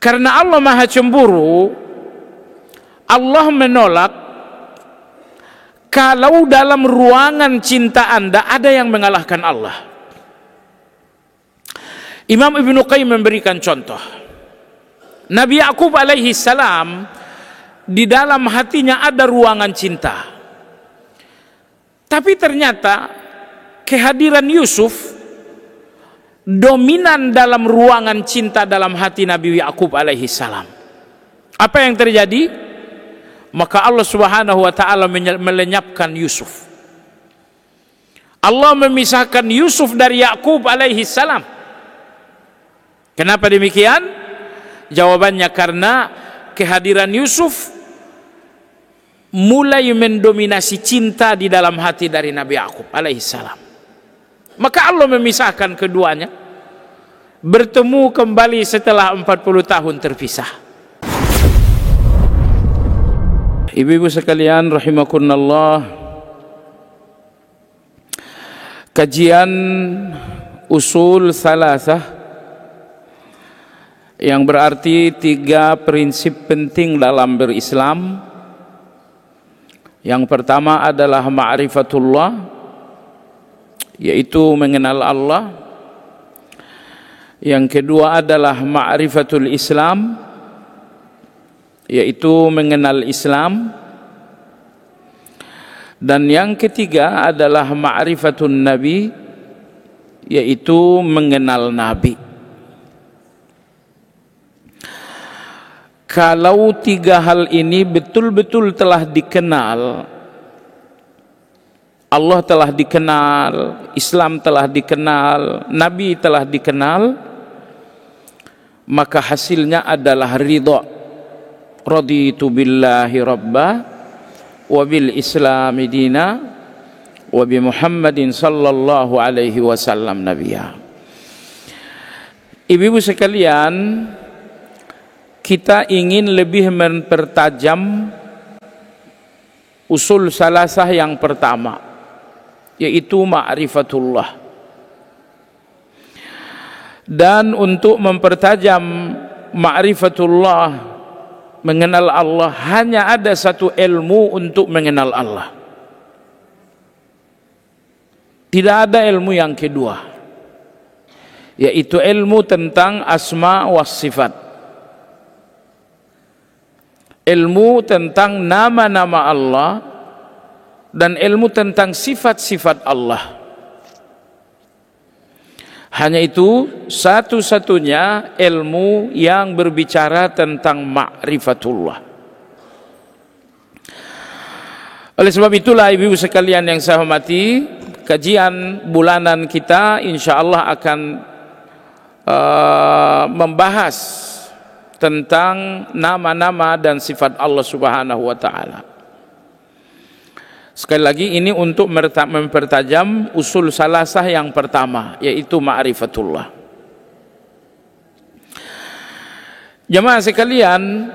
Karena Allah Maha Cemburu, Allah menolak kalau dalam ruangan cinta Anda ada yang mengalahkan Allah. Imam Ibnu Qayyim memberikan contoh. Nabi Yakub alaihi salam, di dalam hatinya ada ruangan cinta. Tapi ternyata kehadiran Yusuf dominan dalam ruangan cinta dalam hati Nabi Yakub alaihi salam. Apa yang terjadi? Maka Allah Subhanahu wa taala melenyapkan Yusuf. Allah memisahkan Yusuf dari Yakub alaihi salam. Kenapa demikian? Jawabannya karena kehadiran Yusuf mulai mendominasi cinta di dalam hati dari Nabi Yakub alaihi salam. Maka Allah memisahkan keduanya, bertemu kembali setelah 40 tahun terpisah. Ibu-ibu sekalian rahimakumullah, kajian usul salasah, yang berarti 3 prinsip penting dalam berislam. Yang pertama adalah ma'rifatullah, yaitu mengenal Allah. Yang kedua adalah ma'rifatul Islam, yaitu mengenal Islam. Dan yang ketiga adalah ma'rifatun Nabi, yaitu mengenal Nabi. Kalau 3 hal ini betul-betul telah dikenal, Allah telah dikenal, Islam telah dikenal, Nabi telah dikenal, maka hasilnya adalah ridha. Raditu billahi rabba wa bil islami dina wa bi Muhammadin sallallahu alaihi wasallam nabiyya. Ibu-ibu sekalian, kita ingin lebih mempertajam usul salasah yang pertama, yaitu ma'rifatullah. Dan untuk mempertajam ma'rifatullah, mengenal Allah, hanya ada satu ilmu untuk mengenal Allah. Tidak ada ilmu yang kedua, yaitu ilmu tentang asma was sifat. Ilmu tentang nama-nama Allah dan ilmu tentang sifat-sifat Allah. Hanya itu satu-satunya ilmu yang berbicara tentang ma'rifatullah. Oleh sebab itulah ibu-ibu sekalian yang saya hormati, kajian bulanan kita insyaallah akan membahas tentang nama-nama dan sifat Allah Subhanahu wa taala. Sekali lagi, ini untuk mempertajam usul salasah yang pertama, yaitu ma'rifatullah. Jemaah sekalian,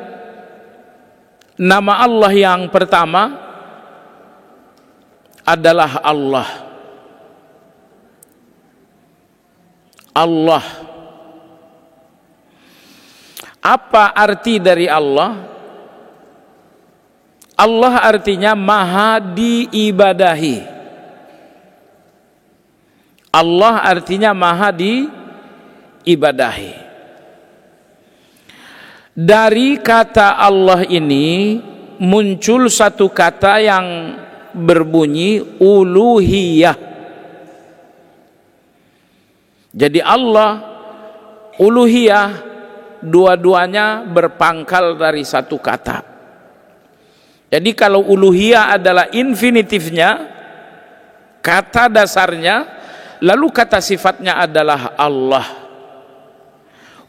nama Allah yang pertama adalah Allah. Allah. Apa arti dari Allah? Allah artinya maha diibadahi. Allah artinya maha diibadahi. Dari kata Allah ini muncul satu kata yang berbunyi uluhiyah. Jadi Allah, uluhiyah, dua-duanya berpangkal dari satu kata. Jadi kalau uluhiyah adalah infinitifnya, kata dasarnya, lalu kata sifatnya adalah Allah.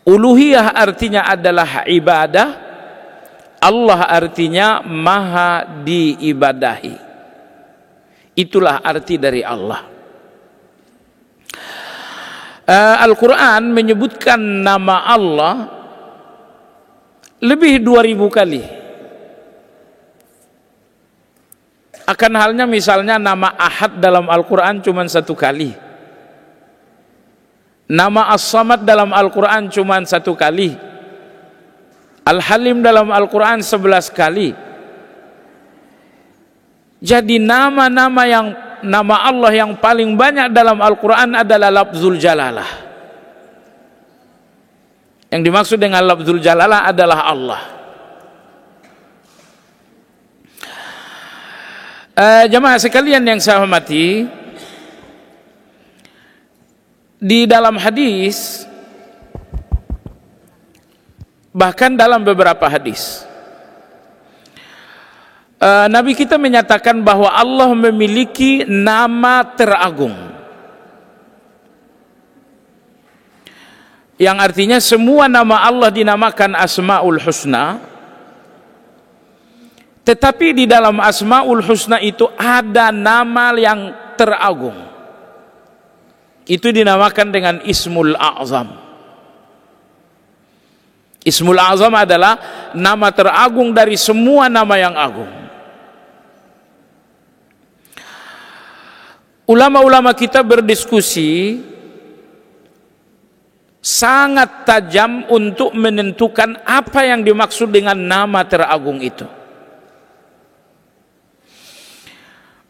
Uluhiyah artinya adalah ibadah, Allah artinya maha diibadahi. Itulah arti dari Allah. Al-Quran menyebutkan nama Allah lebih 2000 kali. Akan halnya misalnya nama Ahad dalam Al-Quran cuma 1 kali. Nama As-Samad dalam Al-Quran cuma 1 kali. Al-Halim dalam Al-Quran 11 kali. Jadi nama Allah yang paling banyak dalam Al-Quran adalah lafzul jalalah. Yang dimaksud dengan lafzul jalalah adalah Allah. Jemaah sekalian yang saya hormati, di dalam hadis, bahkan dalam beberapa hadis, Nabi kita menyatakan bahwa Allah memiliki nama teragung, yang artinya semua nama Allah dinamakan Asmaul Husna. Tetapi di dalam Asmaul Husna itu ada nama yang teragung. Itu dinamakan dengan Ismul A'zam. Ismul A'zam adalah nama teragung dari semua nama yang agung. Ulama-ulama kita berdiskusi sangat tajam untuk menentukan apa yang dimaksud dengan nama teragung itu.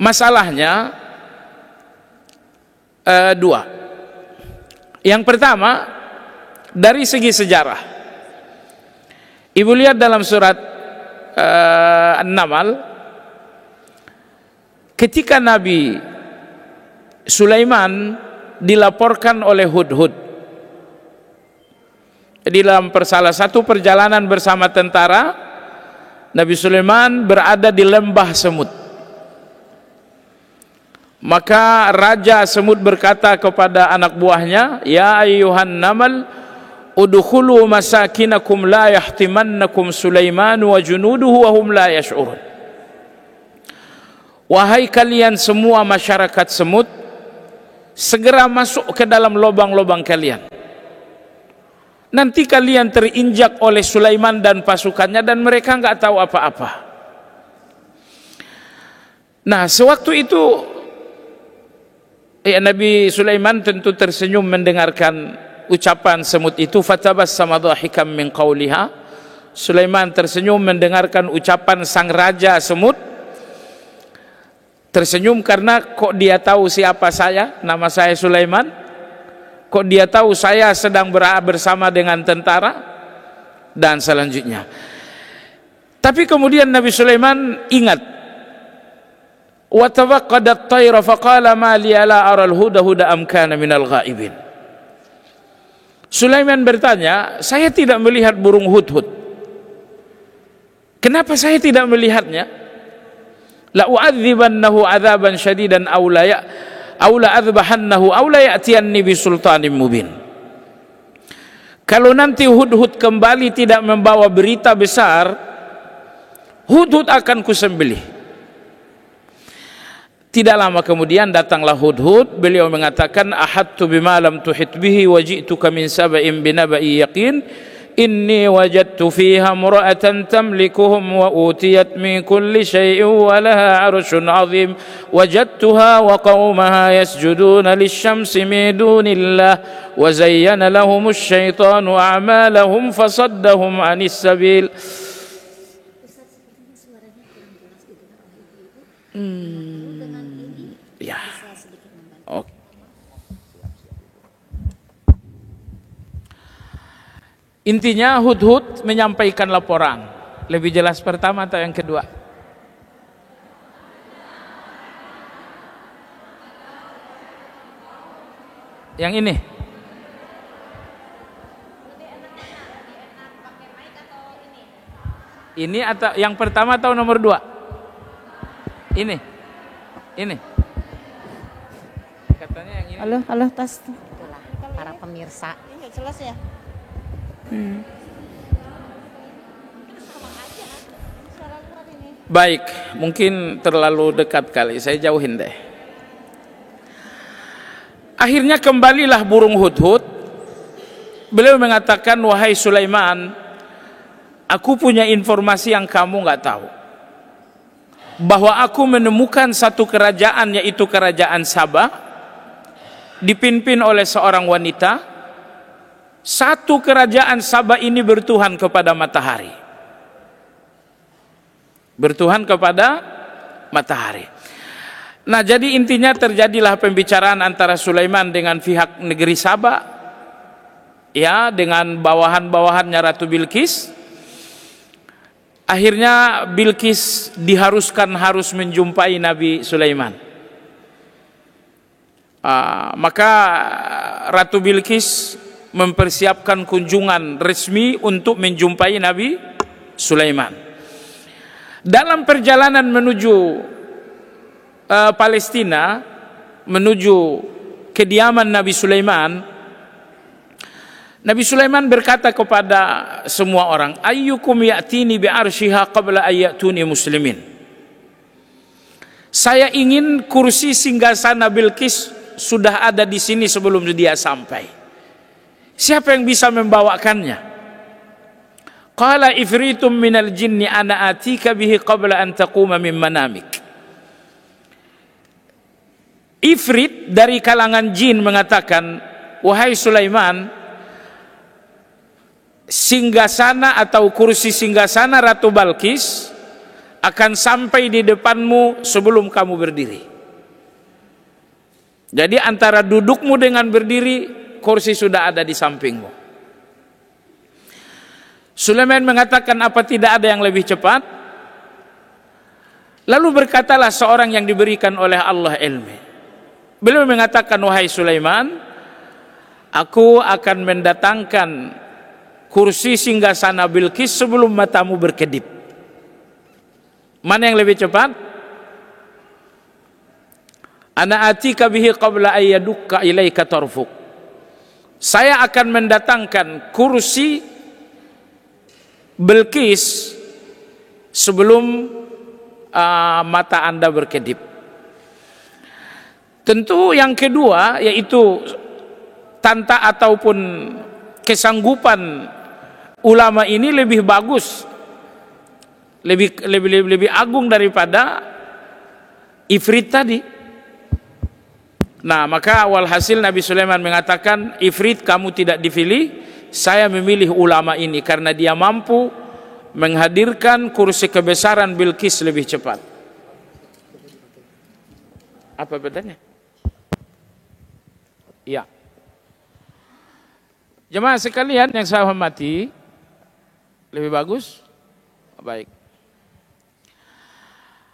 Masalahnya dua. Yang pertama, dari segi sejarah. Ibu lihat dalam surat An-Naml, ketika Nabi Sulaiman dilaporkan oleh Hudhud di dalam salah satu perjalanan bersama tentara, Nabi Sulaiman berada di lembah semut. Maka Raja Semut berkata kepada anak buahnya, "Ya ayyuhan namal, udkhulu masakinakum la yahtimannakum Sulaiman wa junuduhu wa hum la yash'urun." Wahai kalian semua masyarakat semut, segera masuk ke dalam lubang-lubang kalian. Nanti kalian terinjak oleh Sulaiman dan pasukannya dan mereka enggak tahu apa-apa. Nah, sewaktu itu Nabi Sulaiman tentu tersenyum mendengarkan ucapan semut itu. Fatabassama dhahikan min qawliha. Sulaiman tersenyum mendengarkan ucapan sang raja semut. Tersenyum karena kok dia tahu siapa saya, nama saya Sulaiman. Kok dia tahu saya sedang bersama dengan tentara dan selanjutnya. Tapi kemudian Nabi Sulaiman ingat, wa tawaqqadat tayra faqala ma li la ara al-huda am kana minal ghaibin. Sulaiman bertanya, saya tidak melihat burung hudhud. Kenapa saya tidak melihatnya? La u'adzibannahu 'adzaban syadidan aw la adzbahannahu aw la ya'tiyanni bi sultanin mubin. Kalau nanti hudhud kembali tidak membawa berita besar, hudhud akan kusembelih. Tidak lama kemudian datanglah Hudhud. Beliau mengatakan, ahadtu bima lam tuhit bihi wa ji'tuka min saba'in binaba'i yaqin inni wajadtu fiha mura'atan tamlikuhum wa utiyat min kulli syai'in wa laha 'arsyun 'azim wajadtuha wa qaumaha yasjuduna lisyamsi min dunillah wa zayyana lahumus syaitanu a'malahum fasaddahum 'anis sabil. Ya. Oke. Intinya Hudhud menyampaikan laporan. Lebih jelas pertama atau yang kedua? Yang ini. Ini atau yang pertama atau nomor 2? Ini. Katanya yang ini. Halo, tes. Itulah para pemirsa. Ini jelas ya? Baik, mungkin terlalu dekat kali, saya jauhin deh. Akhirnya kembalilah burung hudhud. Beliau mengatakan, wahai Sulaiman, aku punya informasi yang kamu nggak tahu. Bahwa aku menemukan satu kerajaan, yaitu kerajaan Sabah, dipimpin oleh seorang wanita Satu kerajaan Sabah ini bertuhan kepada matahari. Bertuhan kepada matahari. Nah, jadi intinya terjadilah pembicaraan antara Sulaiman dengan pihak negeri Sabah, ya, dengan bawahan-bawahannya Ratu Bilqis. Akhirnya Bilqis diharuskan harus menjumpai Nabi Sulaiman. Maka Ratu Bilqis mempersiapkan kunjungan resmi untuk menjumpai Nabi Sulaiman. Dalam perjalanan menuju Palestina, menuju kediaman Nabi Sulaiman, Nabi Sulaiman berkata kepada semua orang, ayyukum ya'tini bi'arsyiha qabla ayyatuni muslimin. Saya ingin kursi singgasana Bilqis sudah ada di sini sebelum dia sampai. Siapa yang bisa membawakannya? Qala ifritum minal jinni ana atika bihi qabla an taquma min manamik. Ifrit dari kalangan jin mengatakan, wahai Sulaiman, singgasana atau kursi singgasana Ratu Bilqis akan sampai di depanmu sebelum kamu berdiri. Jadi antara dudukmu dengan berdiri, kursi sudah ada di sampingmu. Sulaiman mengatakan, apa tidak ada yang lebih cepat? Lalu berkatalah seorang yang diberikan oleh Allah ilmu. Beliau mengatakan, wahai Sulaiman, aku akan mendatangkan kursi singgasana Bilqis sebelum matamu berkedip. Mana yang lebih cepat? Ana atika bihi qabla ayyadukka ilaika tarfuk. Saya akan mendatangkan kursi Bilqis sebelum mata Anda berkedip. Tentu yang kedua, yaitu tanta ataupun kesanggupan ulama ini lebih bagus, lebih agung daripada ifrit tadi. Nah, maka awal hasil Nabi Sulaiman mengatakan, ifrit kamu tidak dipilih, saya memilih ulama ini karena dia mampu menghadirkan kursi kebesaran Bilqis lebih cepat. Apa bedanya? Ya. Jemaah sekalian yang saya hormati, lebih bagus? Baik.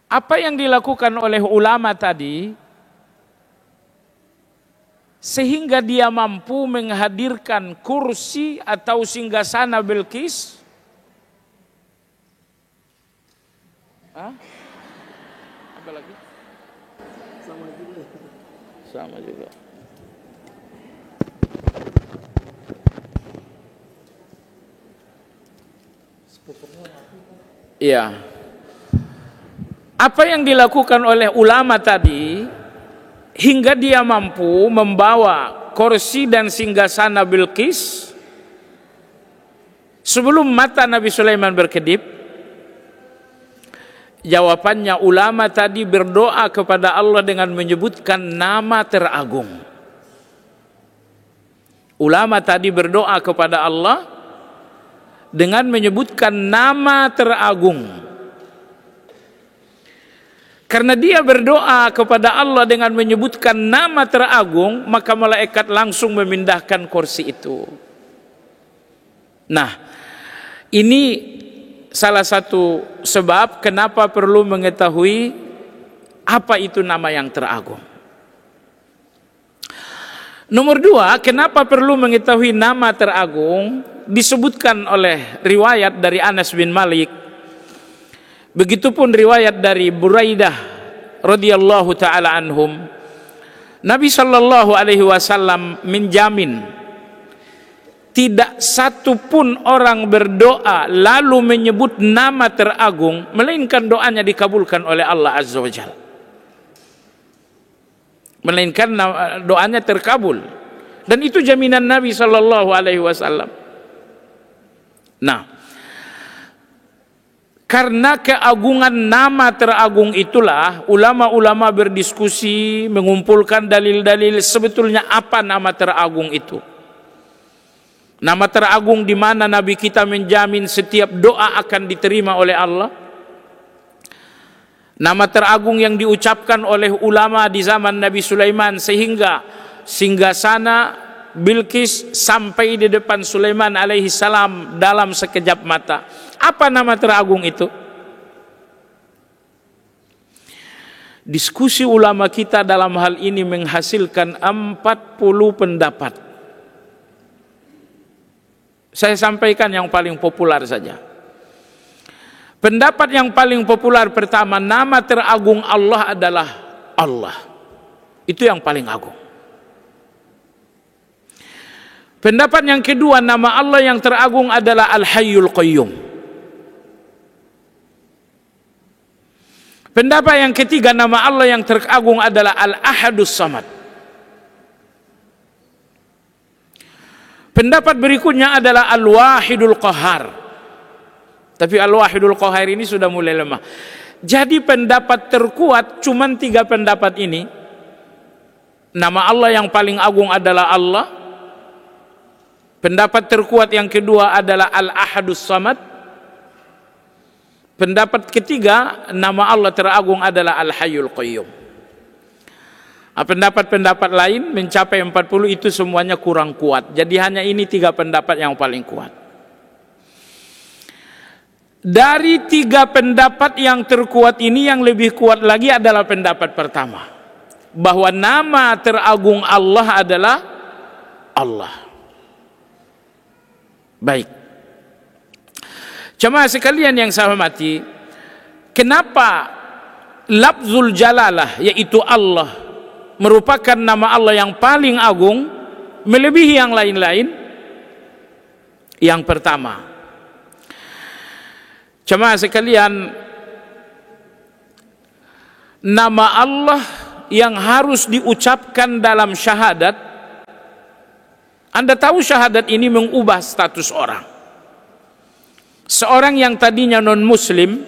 Apa yang dilakukan oleh ulama tadi sehingga dia mampu menghadirkan kursi atau singgasana Bilqis? Apa lagi? Sama juga. Iya. Apa yang dilakukan oleh ulama tadi hingga dia mampu membawa kursi dan singgasana Bilqis sebelum mata Nabi Sulaiman berkedip? Jawabannya, ulama tadi berdoa kepada Allah dengan menyebutkan nama teragung. Ulama tadi berdoa kepada Allah dengan menyebutkan nama teragung. Karena dia berdoa kepada Allah dengan menyebutkan nama teragung, maka malaikat langsung memindahkan kursi itu. Nah, ini salah satu sebab kenapa perlu mengetahui apa itu nama yang teragung. Nomor dua, kenapa perlu mengetahui nama teragung? Disebutkan oleh riwayat dari Anas bin Malik, begitupun riwayat dari Buraidah radhiyallahu taala anhum. Nabi sallallahu alaihi wasallam menjamin tidak satu pun orang berdoa lalu menyebut nama teragung melainkan doanya dikabulkan oleh Allah azza wajalla. Melainkan doanya terkabul, dan itu jaminan Nabi sallallahu alaihi wasallam. Nah, karena keagungan nama teragung itulah ulama-ulama berdiskusi mengumpulkan dalil-dalil sebetulnya apa nama teragung itu. Nama teragung di mana Nabi kita menjamin setiap doa akan diterima oleh Allah. Nama teragung yang diucapkan oleh ulama di zaman Nabi Sulaiman sehingga singgasana Bilqis sampai di depan Sulaiman alaihi salam dalam sekejap mata. Apa nama teragung itu? Diskusi ulama kita dalam hal ini menghasilkan 40 pendapat. Saya sampaikan yang paling populer saja. Pendapat yang paling populer pertama, nama teragung Allah adalah Allah. Itu yang paling agung. Pendapat yang kedua, nama Allah yang teragung adalah Al-Hayyul Qayyum. Pendapat yang ketiga, nama Allah yang teragung adalah Al-Ahadus Samad. Pendapat berikutnya adalah Al-Wahidul Qahar. Tapi Al-Wahidul Qahar ini sudah mulai lemah. Jadi pendapat terkuat cuma 3 pendapat ini. Nama Allah yang paling agung adalah Allah. Pendapat terkuat yang kedua adalah Al-Ahadus Samad. Pendapat ketiga, nama Allah teragung adalah Al-Hayyul Qayyum. Pendapat-pendapat lain mencapai 40 itu semuanya kurang kuat. Jadi hanya ini 3 pendapat yang paling kuat. Dari 3 pendapat yang terkuat ini, yang lebih kuat lagi adalah pendapat pertama, bahwa nama teragung Allah adalah Allah. Baik, jemaah sekalian yang saya hormati, kenapa lafzul jalalah yaitu Allah merupakan nama Allah yang paling agung melebihi yang lain-lain? Yang pertama, jemaah sekalian, nama Allah yang harus diucapkan dalam syahadat. Anda tahu syahadat ini mengubah status orang. Seorang yang tadinya non-muslim,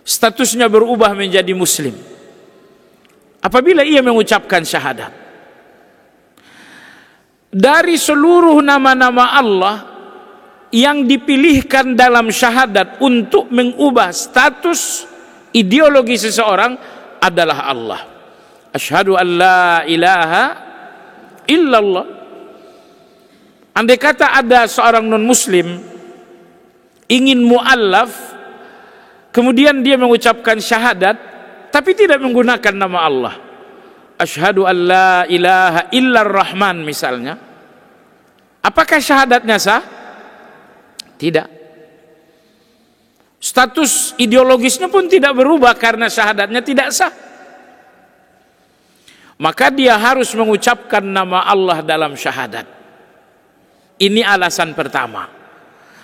statusnya berubah menjadi muslim apabila ia mengucapkan syahadat. Dari seluruh nama-nama Allah yang dipilihkan dalam syahadat untuk mengubah status ideologi seseorang adalah Allah. Asyhadu an la ilaha illallah. Andai kata ada seorang non-muslim ingin mu'allaf, kemudian dia mengucapkan syahadat tapi tidak menggunakan nama Allah, asyhadu an la ilaha illar rahman misalnya, apakah syahadatnya sah? Tidak. Status ideologisnya pun tidak berubah karena syahadatnya tidak sah. Maka dia harus mengucapkan nama Allah dalam syahadat. Ini alasan pertama,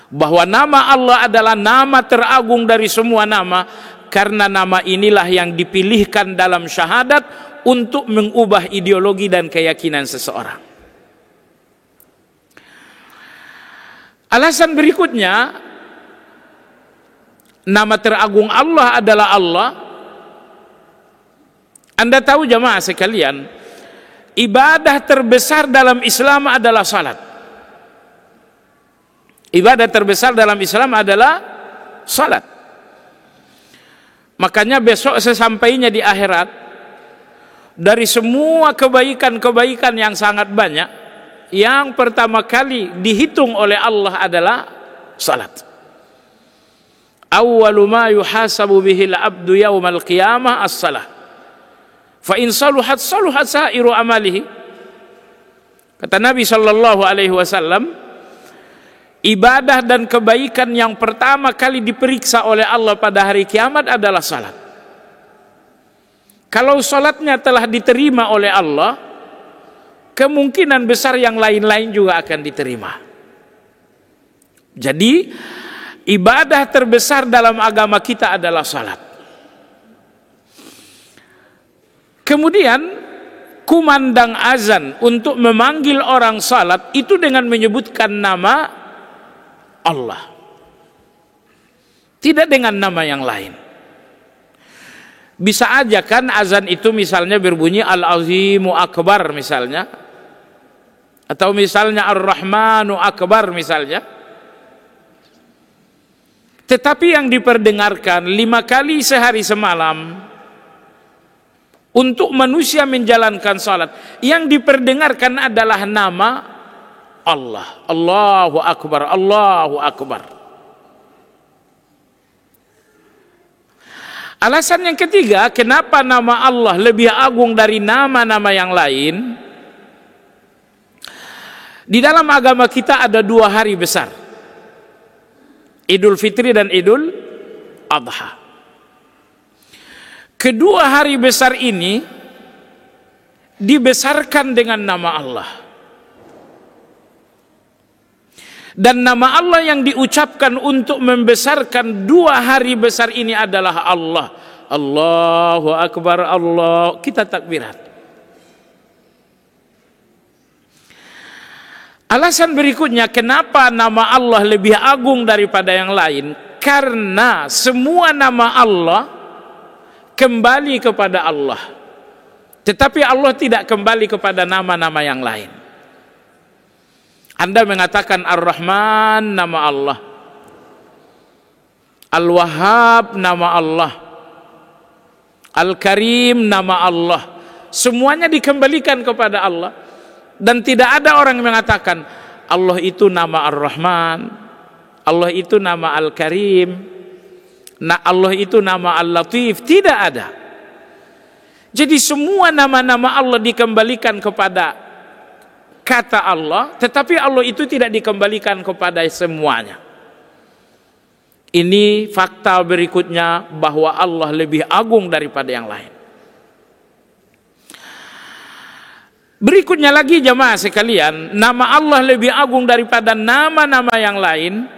bahwa nama Allah adalah nama teragung dari semua nama, karena nama inilah yang dipilihkan dalam syahadat untuk mengubah ideologi dan keyakinan seseorang. Alasan berikutnya, nama teragung Allah adalah Allah. Anda tahu jamaah sekalian, ibadah terbesar dalam Islam adalah salat. Ibadah terbesar dalam Islam adalah salat. Makanya besok sesampainya di akhirat, dari semua kebaikan-kebaikan yang sangat banyak, yang pertama kali dihitung oleh Allah adalah salat. Awwalu ma yuhasabu bihil abdu yaumal qiyamah as-salah. Fa in saluhat saluhat sairu amalihi. Kata Nabi sallallahu alaihi wasallam, ibadah dan kebaikan yang pertama kali diperiksa oleh Allah pada hari kiamat adalah salat. Kalau salatnya telah diterima oleh Allah, kemungkinan besar yang lain-lain juga akan diterima. Jadi ibadah terbesar dalam agama kita adalah salat. Kemudian kumandang azan untuk memanggil orang salat itu dengan menyebutkan nama Allah, tidak dengan nama yang lain. Bisa aja kan azan itu misalnya berbunyi Al-Azimu Akbar misalnya, Atau misalnya Ar-Rahmanu Akbar misalnya. Tetapi yang diperdengarkan 5 kali sehari semalam untuk manusia menjalankan salat, yang diperdengarkan adalah nama Allah. Allahu Akbar, Allahu Akbar. Alasan yang ketiga, kenapa nama Allah lebih agung dari nama-nama yang lain? Di dalam agama kita ada 2 hari besar, Idul Fitri dan Idul Adha. Kedua hari besar ini dibesarkan dengan nama Allah. Dan nama Allah yang diucapkan untuk membesarkan 2 hari besar ini adalah Allah. Allahu Akbar, Allah. Kita takbirat. Alasan berikutnya kenapa nama Allah lebih agung daripada yang lain? Karena semua nama Allah kembali kepada Allah, tetapi Allah tidak kembali kepada nama-nama yang lain. Anda mengatakan Ar-Rahman nama Allah, Al-Wahhab nama Allah, Al-Karim nama Allah, semuanya dikembalikan kepada Allah. Dan tidak ada orang yang mengatakan Allah itu nama Ar-Rahman, Allah itu nama Al-Karim, Allah itu nama Al-Latif. Tidak ada. Jadi semua nama-nama Allah dikembalikan kepada kata Allah, tetapi Allah itu tidak dikembalikan kepada semuanya. Ini fakta berikutnya, bahwa Allah lebih agung daripada yang lain. Berikutnya lagi jamaah sekalian, nama Allah lebih agung daripada nama-nama yang lain.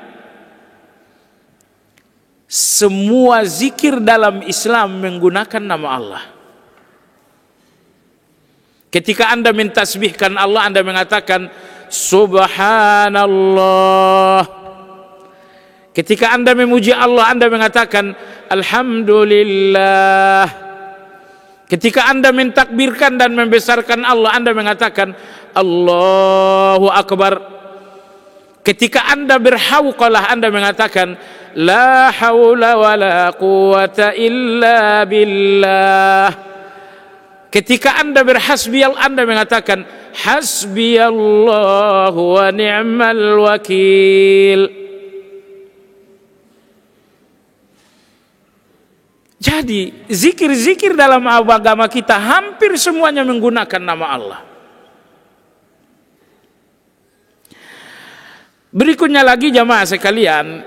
Semua zikir dalam Islam menggunakan nama Allah. Ketika Anda mentasbihkan Allah, Anda mengatakan Subhanallah. Ketika Anda memuji Allah, Anda mengatakan Alhamdulillah. Ketika Anda mentakbirkan dan membesarkan Allah, Anda mengatakan Allahu Akbar. Ketika Anda berhauqalah, Anda mengatakan La haula wa la quwata illa billah. Ketika Anda berhasbiyal, Anda mengatakan Hasbiyallahu wa ni'mal wakil. Jadi zikir-zikir dalam agama kita hampir semuanya menggunakan nama Allah. Berikutnya lagi jamaah sekalian,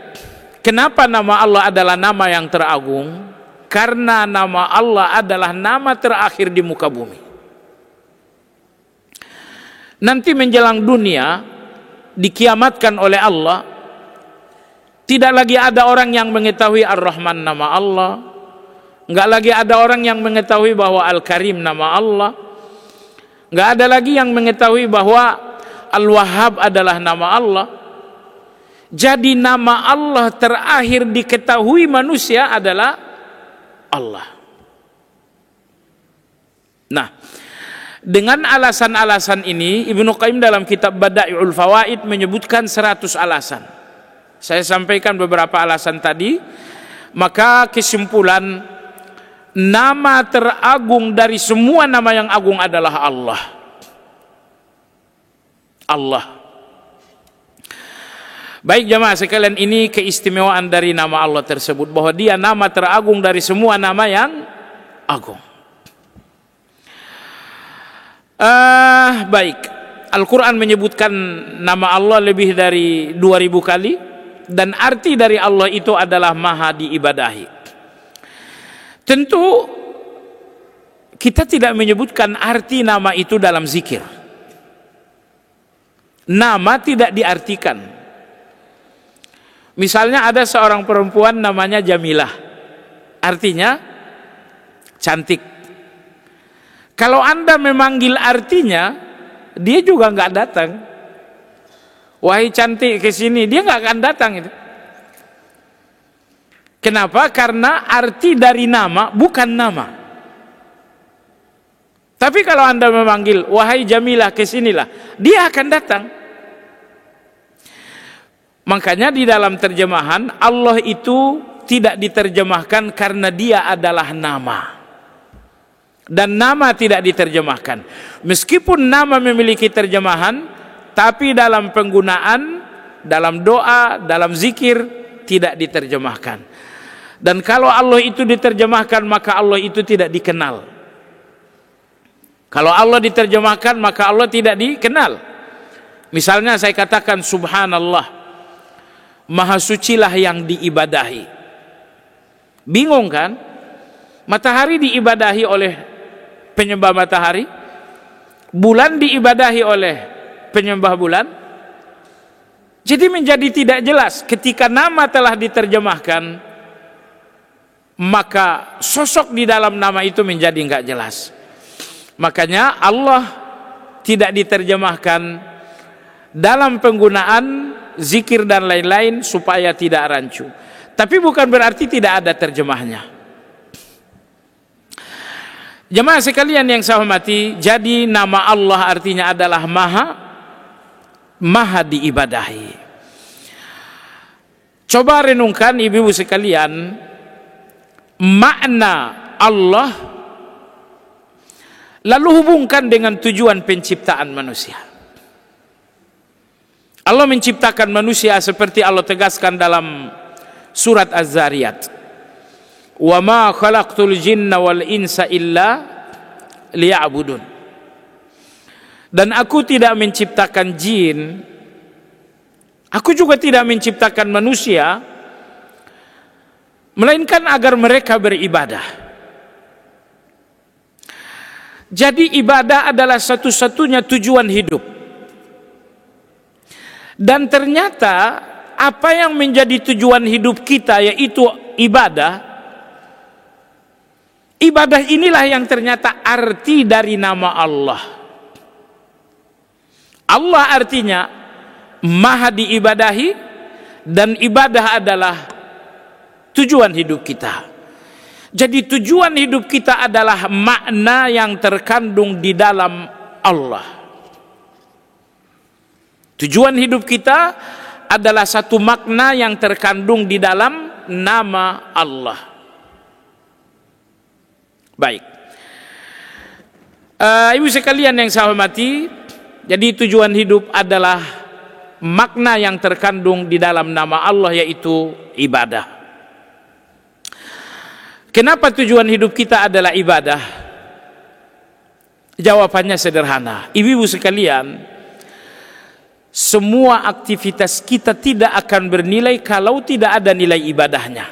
kenapa nama Allah adalah nama yang teragung? Karena nama Allah adalah nama terakhir di muka bumi. Nanti menjelang dunia dikiamatkan oleh Allah, tidak lagi ada orang yang mengetahui Ar-Rahman nama Allah, nggak lagi ada orang yang mengetahui bahwa Al-Karim nama Allah, nggak ada lagi yang mengetahui bahwa Al-Wahhab adalah nama Allah. Jadi nama Allah terakhir diketahui manusia adalah Allah. Nah, dengan alasan-alasan ini Ibnu Qayyim dalam kitab Bada'iul Fawaid menyebutkan 100 alasan. Saya sampaikan beberapa alasan tadi. Maka kesimpulan, nama teragung dari semua nama yang agung adalah Allah. Allah. Baik jamaah sekalian, ini keistimewaan dari nama Allah tersebut, bahwa dia nama teragung dari semua nama yang agung. Baik, Al-Quran menyebutkan nama Allah lebih dari 2000 kali, dan arti dari Allah itu adalah maha diibadahi. Tentu kita tidak menyebutkan arti nama itu dalam zikir. Nama tidak diartikan. Misalnya ada seorang perempuan namanya Jamilah, artinya cantik. Kalau Anda memanggil artinya, dia juga nggak datang. Wahai cantik ke sini, dia nggak akan datang itu. Kenapa? Karena arti dari nama bukan nama. Tapi kalau Anda memanggil, wahai Jamilah, kesinilah, dia akan datang. Makanya di dalam terjemahan, Allah itu tidak diterjemahkan karena dia adalah nama. Dan nama tidak diterjemahkan. Meskipun nama memiliki terjemahan, tapi dalam penggunaan, dalam doa, dalam zikir, tidak diterjemahkan. Dan kalau Allah itu diterjemahkan, maka Allah itu tidak dikenal. Kalau Allah diterjemahkan, maka Allah tidak dikenal. Misalnya saya katakan subhanallah, maha sucilah yang diibadahi. Bingung kan? Matahari diibadahi oleh penyembah matahari, bulan diibadahi oleh penyembah bulan. Jadi menjadi tidak jelas. Ketika nama telah diterjemahkan, maka sosok di dalam nama itu menjadi enggak jelas. Makanya Allah tidak diterjemahkan dalam penggunaan zikir dan lain-lain supaya tidak rancu. Tapi bukan berarti tidak ada terjemahnya. Jemaah sekalian yang saya hormati, jadi nama Allah artinya adalah maha diibadahi. Coba renungkan ibu-ibu sekalian, makna Allah, lalu hubungkan dengan tujuan penciptaan manusia. Allah menciptakan manusia seperti Allah tegaskan dalam surat Az-Zariyat. Wa ma khalaqtul jinna wal insa illa liya'budun. Dan aku tidak menciptakan jin, aku juga tidak menciptakan manusia, melainkan agar mereka beribadah. Jadi ibadah adalah satu-satunya tujuan hidup. Dan ternyata apa yang menjadi tujuan hidup kita, yaitu ibadah. Ibadah inilah yang ternyata arti dari nama Allah. Allah artinya maha diibadahi, dan ibadah adalah tujuan hidup kita. Jadi tujuan hidup kita adalah makna yang terkandung di dalam Allah. Tujuan hidup kita adalah satu makna yang terkandung di dalam nama Allah. Baik, ibu sekalian yang saya hormati, jadi tujuan hidup adalah makna yang terkandung di dalam nama Allah, yaitu ibadah. Kenapa tujuan hidup kita adalah ibadah? Jawabannya sederhana, ibu-ibu sekalian, semua aktivitas kita tidak akan bernilai kalau tidak ada nilai ibadahnya.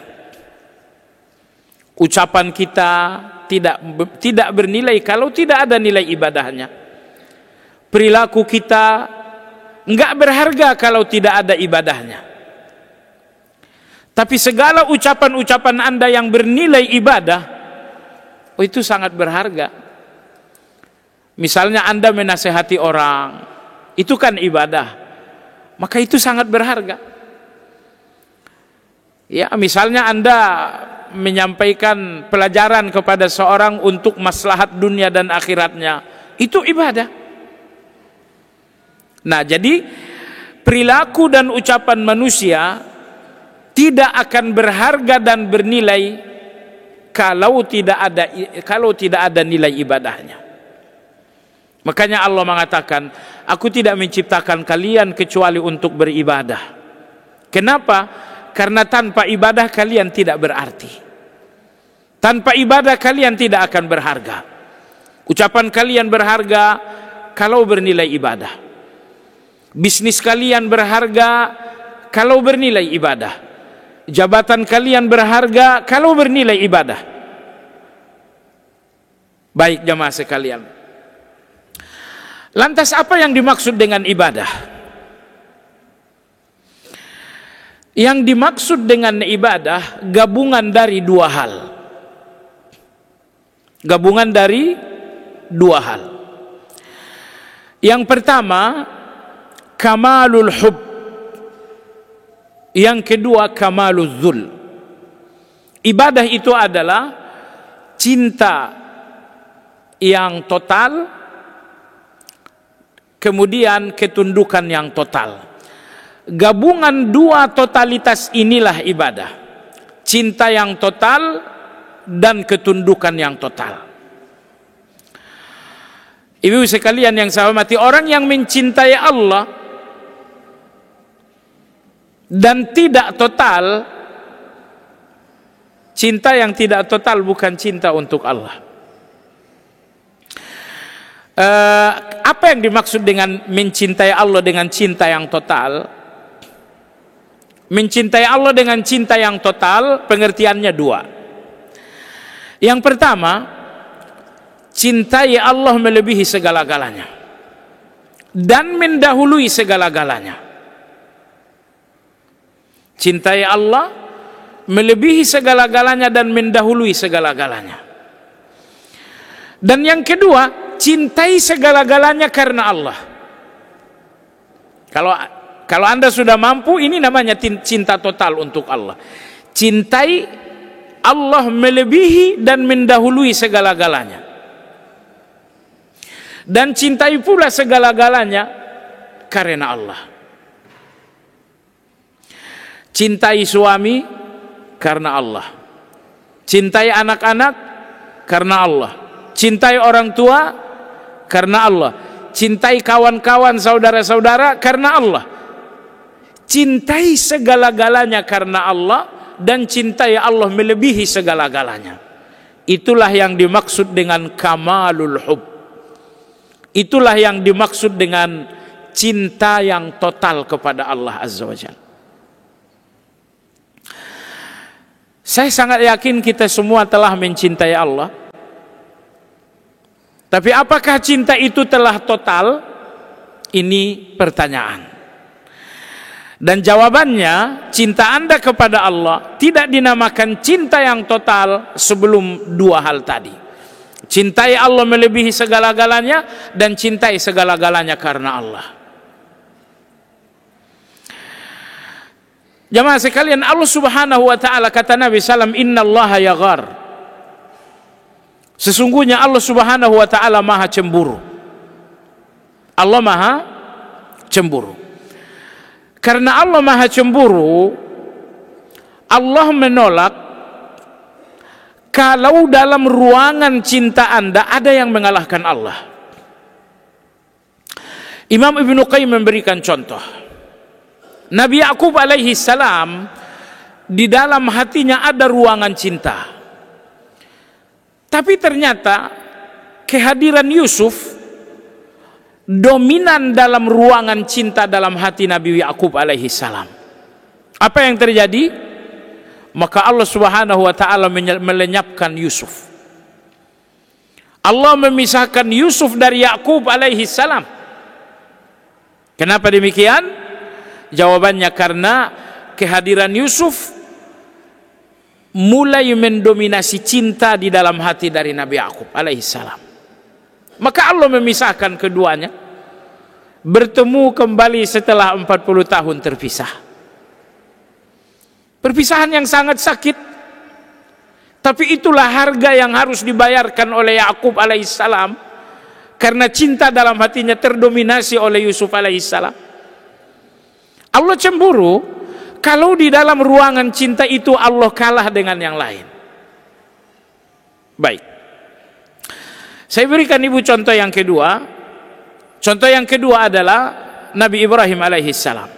Ucapan kita tidak bernilai kalau tidak ada nilai ibadahnya. Perilaku kita enggak berharga kalau tidak ada ibadahnya. Tapi segala ucapan-ucapan Anda yang bernilai ibadah, itu sangat berharga. Misalnya Anda menasehati orang, itu kan ibadah, maka itu sangat berharga. Ya, misalnya Anda menyampaikan pelajaran kepada seorang untuk maslahat dunia dan akhiratnya, itu ibadah. Nah, jadi perilaku dan ucapan manusia tidak akan berharga dan bernilai kalau tidak ada nilai ibadahnya. Makanya Allah mengatakan, aku tidak menciptakan kalian kecuali untuk beribadah. Kenapa? Karena tanpa ibadah kalian tidak berarti. Tanpa ibadah kalian tidak akan berharga. Ucapan kalian berharga kalau bernilai ibadah. Bisnis kalian berharga kalau bernilai ibadah. Jabatan kalian berharga kalau bernilai ibadah. Baik jamaah sekalian, lantas apa yang dimaksud dengan ibadah? Yang dimaksud dengan ibadah gabungan dari dua hal. Gabungan dari dua hal. Yang pertama, kamalul hub. Yang kedua, kamalul dzul. Ibadah itu adalah cinta yang total, kemudian ketundukan yang total. Gabungan dua totalitas inilah ibadah. Cinta yang total dan ketundukan yang total. Ibu sekalian yang saya hormati, orang yang mencintai Allah dan tidak total, cinta yang tidak total bukan cinta untuk Allah. Apa yang dimaksud dengan mencintai Allah dengan cinta yang total? Mencintai Allah dengan cinta yang total pengertiannya dua. Yang pertama, cintai Allah melebihi segala-galanya dan mendahului segala-galanya. Cintai Allah melebihi segala-galanya dan mendahului segala-galanya. Dan yang kedua, cintai segala-galanya karena Allah. Kalau Anda sudah mampu, ini namanya cinta total untuk Allah. Cintai Allah melebihi dan mendahului segala-galanya. Dan cintai pula segala-galanya karena Allah. Cintai suami karena Allah. Cintai anak-anak karena Allah. Cintai orang tua karena Allah. Cintai kawan-kawan, saudara-saudara karena Allah. Cintai segala-galanya karena Allah dan cintai Allah melebihi segala-galanya. Itulah yang dimaksud dengan kamalul hub. Itulah yang dimaksud dengan cinta yang total kepada Allah Azza wa Jalla. Saya sangat yakin kita semua telah mencintai Allah. Tapi apakah cinta itu telah total? Ini pertanyaan. Dan jawabannya, cinta Anda kepada Allah tidak dinamakan cinta yang total sebelum dua hal tadi. Cintai Allah melebihi segala-galanya dan cintai segala-galanya karena Allah. Jamaah sekalian, Allah Subhanahu wa taala, kata Nabi sallam, innallaha yaghar. Sesungguhnya Allah Subhanahu wa taala Maha cemburu. Allah Maha cemburu. Karena Allah Maha cemburu, Allah menolak kalau dalam ruangan cinta Anda ada yang mengalahkan Allah. Imam Ibnu Qayyim memberikan contoh. Nabi Yakub alaihi salam, di dalam hatinya ada ruangan cinta. Tapi ternyata kehadiran Yusuf dominan dalam ruangan cinta dalam hati Nabi Yakub alaihi salam. Apa yang terjadi? Maka Allah Subhanahu wa taala melenyapkan Yusuf. Allah memisahkan Yusuf dari Yakub alaihi salam. Kenapa demikian? Jawabannya karena kehadiran Yusuf mulai mendominasi cinta di dalam hati dari Nabi Yakub alaihi salam. Maka Allah memisahkan keduanya, bertemu kembali setelah 40 tahun terpisah. Perpisahan yang sangat sakit, tapi itulah harga yang harus dibayarkan oleh Yakub alaihissalam karena cinta dalam hatinya terdominasi oleh Yusuf alaihissalam. Allah cemburu kalau di dalam ruangan cinta itu Allah kalah dengan yang lain. Baik, saya berikan ibu contoh yang kedua. Contoh yang kedua adalah Nabi Ibrahim alaihissalam.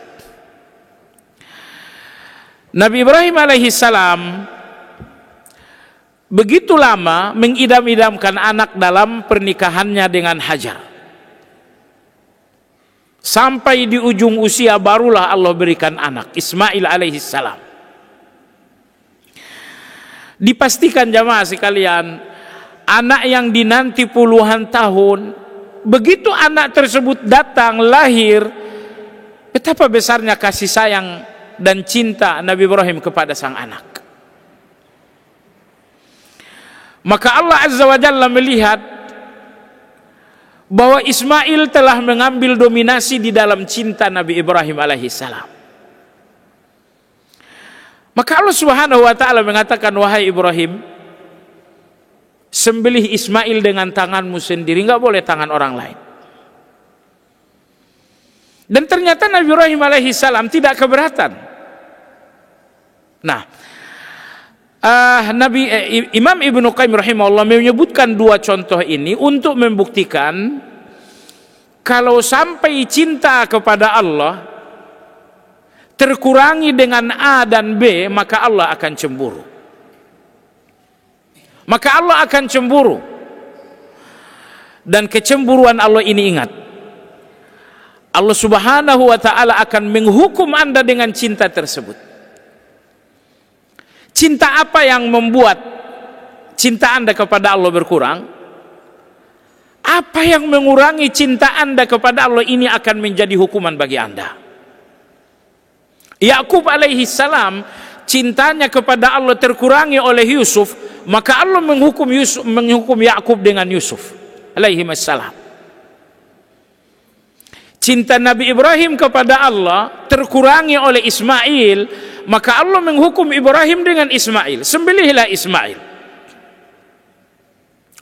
Nabi Ibrahim alaihissalam begitu lama mengidam-idamkan anak dalam pernikahannya dengan Hajar. Sampai di ujung usia barulah Allah berikan anak, Ismail alaihissalam. Dipastikan jamaah sekalian, anak yang dinanti puluhan tahun, begitu anak tersebut datang lahir, betapa besarnya kasih sayang dan cinta Nabi Ibrahim kepada sang anak. Maka Allah Azza wa Jalla melihat bahwa Ismail telah mengambil dominasi di dalam cinta Nabi Ibrahim alaihissalam. Maka Allah Subhanahu wa taala mengatakan, wahai Ibrahim, sembelih Ismail dengan tanganmu sendiri, nggak boleh tangan orang lain. Dan ternyata Nabi Ibrahim alaihissalam tidak keberatan. Nah, Imam Ibnu Qayyim rahimahullah menyebutkan dua contoh ini untuk membuktikan kalau sampai cinta kepada Allah terkurangi dengan A dan B, maka Allah akan cemburu. Maka Allah akan cemburu. Dan kecemburuan Allah ini, ingat, Allah subhanahu wa ta'ala akan menghukum Anda dengan cinta tersebut. Cinta apa yang membuat cinta Anda kepada Allah berkurang? Apa yang mengurangi cinta Anda kepada Allah ini akan menjadi hukuman bagi Anda. Yakub alaihi salam, cintanya kepada Allah terkurangi oleh Yusuf, maka Allah menghukum Yakub dengan Yusuf alaihi salam. Cinta Nabi Ibrahim kepada Allah terkurangi oleh Ismail, maka Allah menghukum Ibrahim dengan Ismail. Sembelihlah Ismail.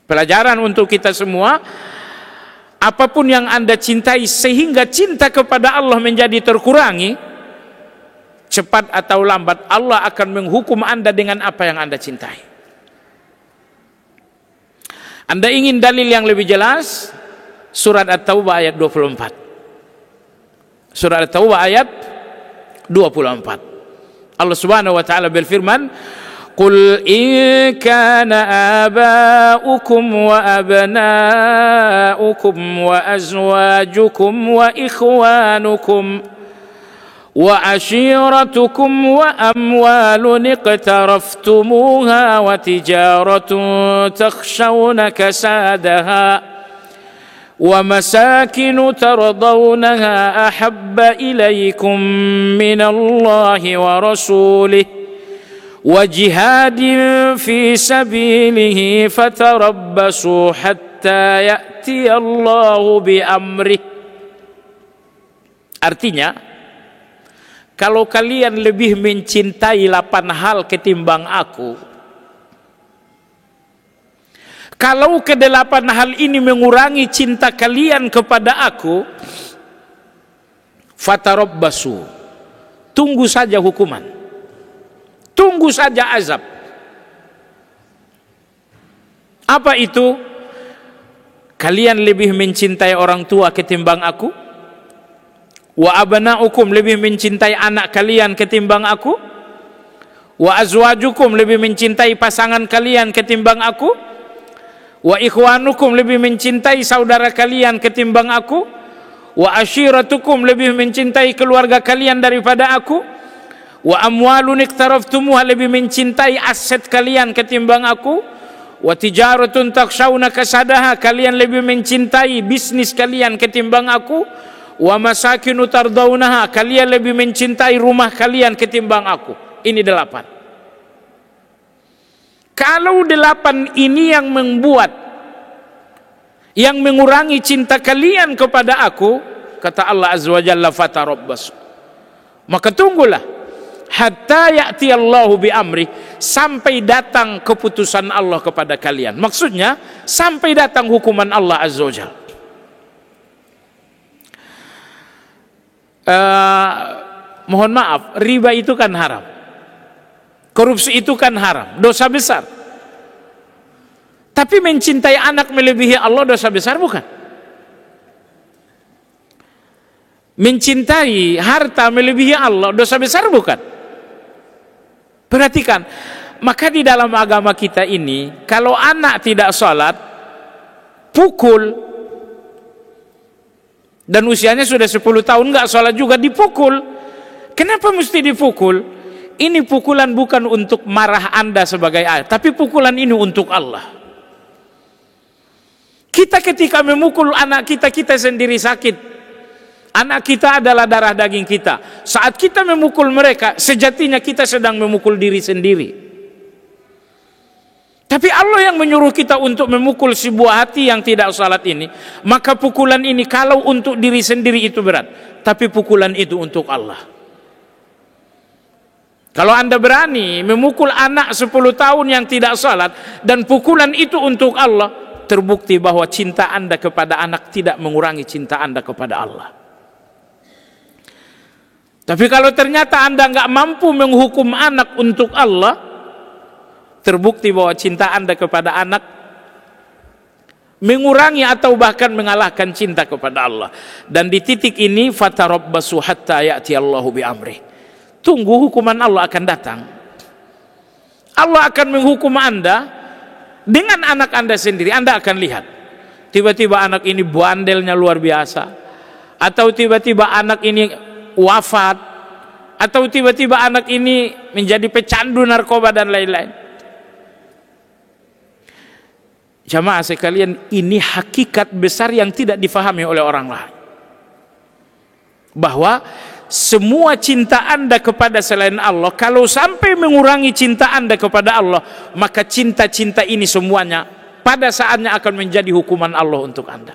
Pelajaran untuk kita semua, apapun yang Anda cintai sehingga cinta kepada Allah menjadi terkurangi, cepat atau lambat Allah akan menghukum Anda dengan apa yang Anda cintai. Anda ingin dalil yang lebih jelas? Surat At-Taubah ayat 24. Surat At-Taubah ayat 24. Allah Subhanahu wa taala berfirman, "Qul in kana aba'ukum wa abna'ukum wa azwajukum wa ikhwanukum وعشيرتكم وأموال اقترفتموها وتجارة تخشون كسادها ومساكن ترضونها أحب إليكم من الله ورسوله وجهاد في سبيله فتربصوا حتى يأتي الله بأمره." Artinya, kalau kalian lebih mencintai 8 hal ketimbang aku, kalau ke-8 hal ini mengurangi cinta kalian kepada aku, fatarabbasu, tunggu saja hukuman, tunggu saja azab. Apa itu? Kalian lebih mencintai orang tua ketimbang aku? Wa abna'ukum, lebih mencintai anak kalian ketimbang aku? Wa azwajukum, lebih mencintai pasangan kalian ketimbang aku? Wa ikhwanukum, lebih mencintai saudara kalian ketimbang aku? Wa ashiratukum, lebih mencintai keluarga kalian daripada aku? Wa amwalun iqtaraftumuha, lebih mencintai aset kalian ketimbang aku? Wa tijaratun takshawna kasadaha, kalian lebih mencintai bisnis kalian ketimbang aku? Wa masakinu tardaunaha, kalian lebih mencintai rumah kalian ketimbang aku. Ini 8. Kalau 8 ini yang membuat, yang mengurangi cinta kalian kepada aku, kata Allah Azza wa Jalla, fatarabbasu, maka tunggulah hatta ya'ti Allahu bi amri, sampai datang keputusan Allah kepada kalian. Maksudnya sampai datang hukuman Allah Azza wa Jalla. Mohon maaf, riba itu kan haram, korupsi itu kan haram, dosa besar. Tapi mencintai anak melebihi Allah dosa besar bukan? Mencintai harta melebihi Allah dosa besar bukan? Perhatikan, maka di dalam agama kita ini, kalau anak tidak sholat, pukul. Dan usianya sudah 10 tahun nggak sholat juga, dipukul. Kenapa mesti dipukul? Ini pukulan bukan untuk marah Anda sebagai ayah, tapi pukulan ini untuk Allah. Kita ketika memukul anak kita, kita sendiri sakit. Anak kita adalah darah daging kita. Saat kita memukul mereka, sejatinya kita sedang memukul diri sendiri. Tapi Allah yang menyuruh kita untuk memukul sebuah hati yang tidak salat ini. Maka pukulan ini kalau untuk diri sendiri itu berat, tapi pukulan itu untuk Allah. Kalau Anda berani memukul anak 10 tahun yang tidak salat dan pukulan itu untuk Allah, terbukti bahwa cinta Anda kepada anak tidak mengurangi cinta Anda kepada Allah. Tapi kalau ternyata Anda nggak mampu menghukum anak untuk Allah, terbukti bahwa cinta Anda kepada anak mengurangi atau bahkan mengalahkan cinta kepada Allah. Dan di titik ini, fatarabbasu hatta ya'tiyallahu bi amrih. Tunggu hukuman Allah akan datang. Allah akan menghukum Anda dengan anak Anda sendiri. Anda akan lihat, tiba-tiba anak ini bandelnya luar biasa, atau tiba-tiba anak ini wafat, atau tiba-tiba anak ini menjadi pecandu narkoba dan lain-lain. Jamaah sekalian, ini hakikat besar yang tidak difahami oleh orang lain, bahwa semua cinta Anda kepada selain Allah, kalau sampai mengurangi cinta Anda kepada Allah, maka cinta-cinta ini semuanya pada saatnya akan menjadi hukuman Allah untuk Anda.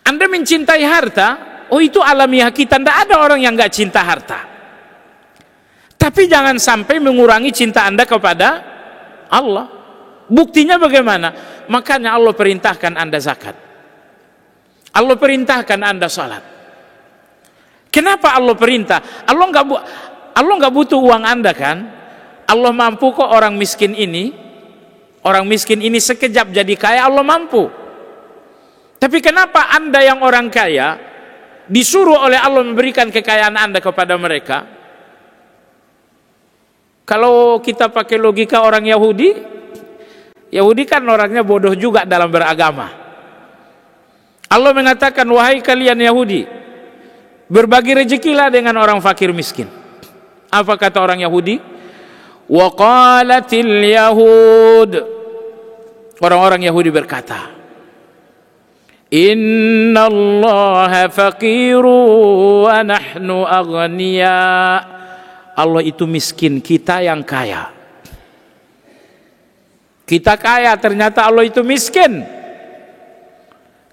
Anda mencintai harta, oh itu alamiah kita, tidak ada orang yang nggak cinta harta. Tapi jangan sampai mengurangi cinta Anda kepada Allah. Buktinya bagaimana? Makanya Allah perintahkan Anda zakat, Allah perintahkan Anda salat. Kenapa Allah perintah? Allah nggak butuh uang Anda kan? Allah mampu kok orang miskin ini sekejap jadi kaya, Allah mampu. Tapi kenapa Anda yang orang kaya disuruh oleh Allah memberikan kekayaan Anda kepada mereka? Kalau kita pakai logika orang Yahudi kan orangnya bodoh juga dalam beragama. Allah mengatakan, wahai kalian Yahudi, berbagi rezekilah dengan orang fakir miskin. Apa kata orang Yahudi? Wa qalatil yahud, orang-orang Yahudi berkata, innallaha faqiru wa nahnu aghniya. Allah itu miskin, kita yang kaya. Kita kaya, ternyata Allah itu miskin.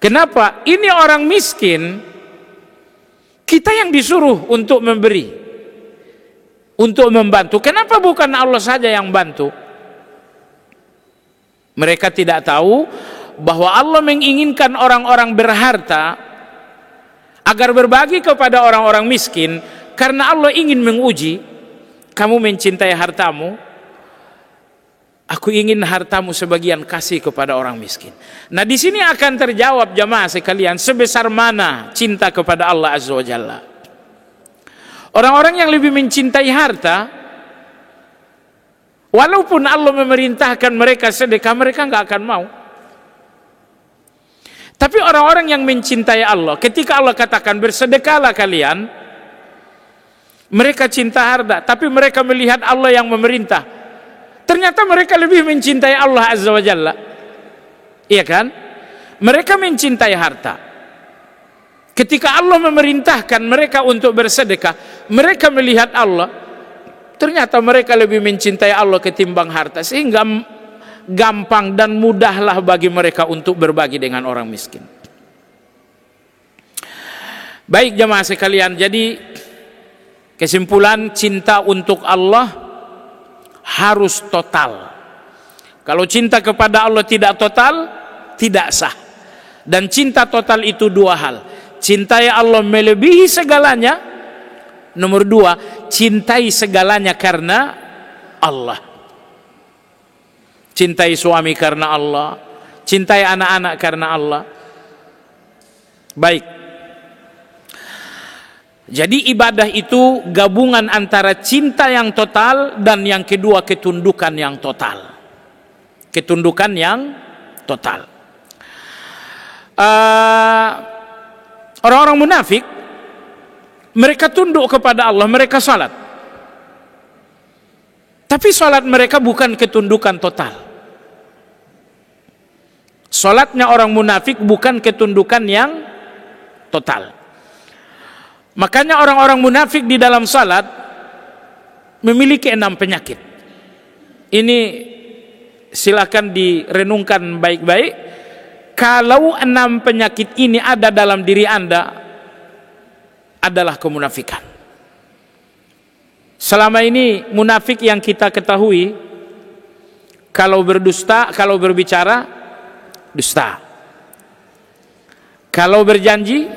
Kenapa? Ini orang miskin, kita yang disuruh untuk memberi, untuk membantu. Kenapa bukan Allah saja yang bantu? Mereka tidak tahu bahwa Allah menginginkan orang-orang berharta agar berbagi kepada orang-orang miskin, karena Allah ingin menguji, kamu mencintai hartamu, aku ingin hartamu sebagian kasih kepada orang miskin. Nah, di sini akan terjawab jamaah sekalian, sebesar mana cinta kepada Allah Azza wa Jalla. Orang-orang yang lebih mencintai harta, walaupun Allah memerintahkan mereka sedekah, mereka nggak akan mau. Tapi orang-orang yang mencintai Allah, ketika Allah katakan bersedekahlah kalian, mereka cinta harta, tapi mereka melihat Allah yang memerintah. Ternyata mereka lebih mencintai Allah Azza wa Jalla. Iya kan? Mereka mencintai harta. Ketika Allah memerintahkan mereka untuk bersedekah, mereka melihat Allah. Ternyata mereka lebih mencintai Allah ketimbang harta, sehingga gampang dan mudahlah bagi mereka untuk berbagi dengan orang miskin. Baik jemaah sekalian, jadi kesimpulan, cinta untuk Allah harus total. Kalau cinta kepada Allah tidak total, tidak sah. Dan cinta total itu dua hal: cintai Allah melebihi segalanya. Nomor dua, cintai segalanya karena Allah. Cintai suami karena Allah, cintai anak-anak karena Allah. Baik. Jadi ibadah itu gabungan antara cinta yang total dan yang kedua ketundukan yang total. Ketundukan yang total. Orang-orang munafik, mereka tunduk kepada Allah, mereka salat. Tapi salat mereka bukan ketundukan total. Salatnya orang munafik bukan ketundukan yang total. Makanya orang-orang munafik di dalam salat memiliki 6 penyakit. Ini silakan direnungkan baik-baik. Kalau 6 penyakit ini ada dalam diri Anda, adalah kemunafikan. Selama ini munafik yang kita ketahui, kalau berdusta, kalau berbicara dusta, kalau berjanji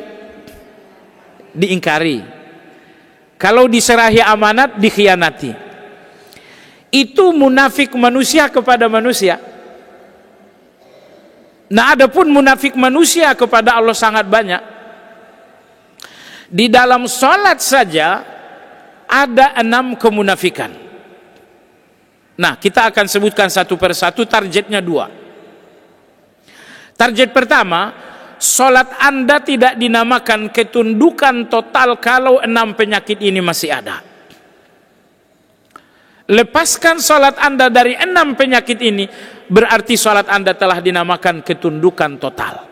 diingkari, kalau diserahi amanat dikhianati. Itu munafik manusia kepada manusia. Nah, adapun munafik manusia kepada Allah sangat banyak. Di dalam salat saja ada 6 kemunafikan. Nah, kita akan sebutkan satu persatu, targetnya 2. Target pertama, salat Anda tidak dinamakan ketundukan total kalau 6 penyakit ini masih ada. Lepaskan salat Anda dari 6 penyakit ini, berarti salat Anda telah dinamakan ketundukan total.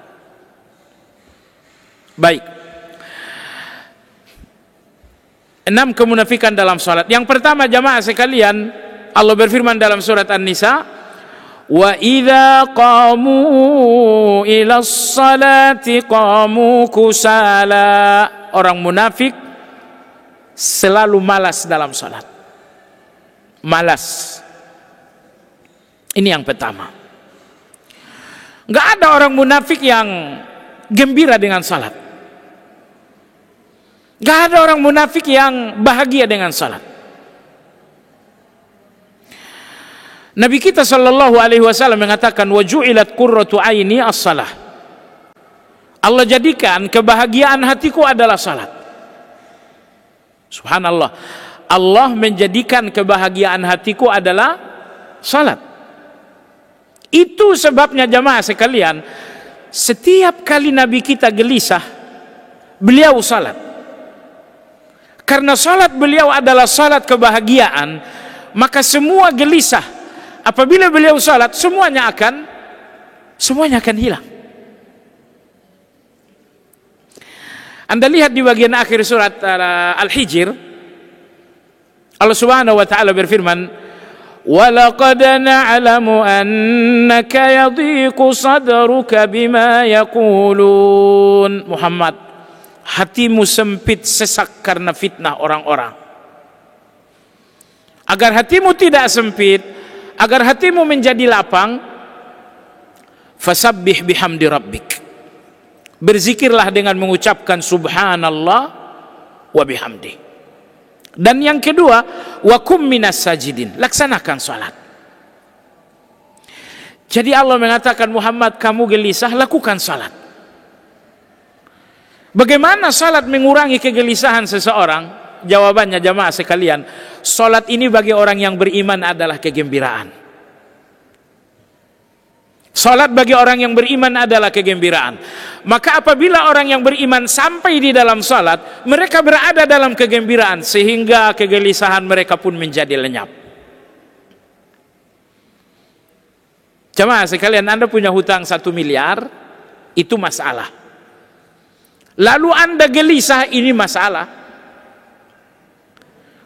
Baik. 6 kemunafikan dalam salat. Yang pertama, jamaah sekalian, Allah berfirman dalam surat An-Nisa, wa idza qamu ila sholati qamu kusala. Orang munafik selalu malas dalam salat. Malas. Ini yang pertama. Enggak ada orang munafik yang gembira dengan salat. Gak ada orang munafik yang bahagia dengan salat. Nabi kita sallallahu alaihi wasallam mengatakan, wa ju'ilat qurratu aini as-salah. Allah jadikan kebahagiaan hatiku adalah salat. Subhanallah. Allah menjadikan kebahagiaan hatiku adalah salat. Itu sebabnya jamaah sekalian, setiap kali Nabi kita gelisah, beliau salat. Karena salat beliau adalah salat kebahagiaan, maka semua gelisah apabila beliau salat semuanya akan hilang. Anda lihat di bagian akhir surat Al-Hijr, Allah Subhanahu wa taala berfirman, "Wa laqad na'lamu annaka yadhiqu sadruka bima yaqulun." Muhammad, hatimu sempit sesak karena fitnah orang-orang. Agar hatimu tidak sempit, agar hatimu menjadi lapang, fasabbih bihamdi rabbik. Berzikirlah dengan mengucapkan subhanallah wa bihamdi. Dan yang kedua, wa kum minas sajidin. Laksanakan salat. Jadi Allah mengatakan, Muhammad, kamu gelisah, lakukan salat. Bagaimana salat mengurangi kegelisahan seseorang? Jawabannya jamaah sekalian, salat ini bagi orang yang beriman adalah kegembiraan. Salat bagi orang yang beriman adalah kegembiraan. Maka apabila orang yang beriman sampai di dalam salat, mereka berada dalam kegembiraan, sehingga kegelisahan mereka pun menjadi lenyap. Jamaah sekalian, Anda punya hutang 1 miliar, itu masalah. Lalu Anda gelisah, ini masalah.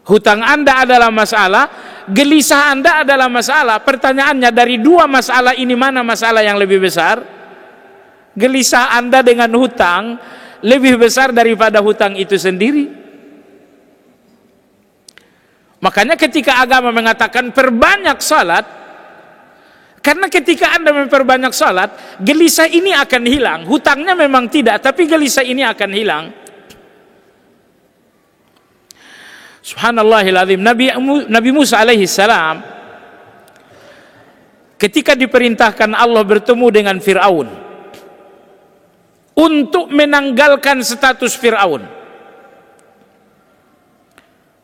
Hutang Anda adalah masalah, gelisah Anda adalah masalah. Pertanyaannya, dari 2 masalah ini mana masalah yang lebih besar? Gelisah Anda dengan hutang lebih besar daripada hutang itu sendiri. Makanya ketika agama mengatakan perbanyak salat, karena ketika Anda memperbanyak salat, gelisah ini akan hilang. Hutangnya memang tidak, tapi gelisah ini akan hilang. Subhanallahiladzim. Nabi Musa alaihi salam ketika diperintahkan Allah bertemu dengan Fir'aun untuk menanggalkan status Fir'aun.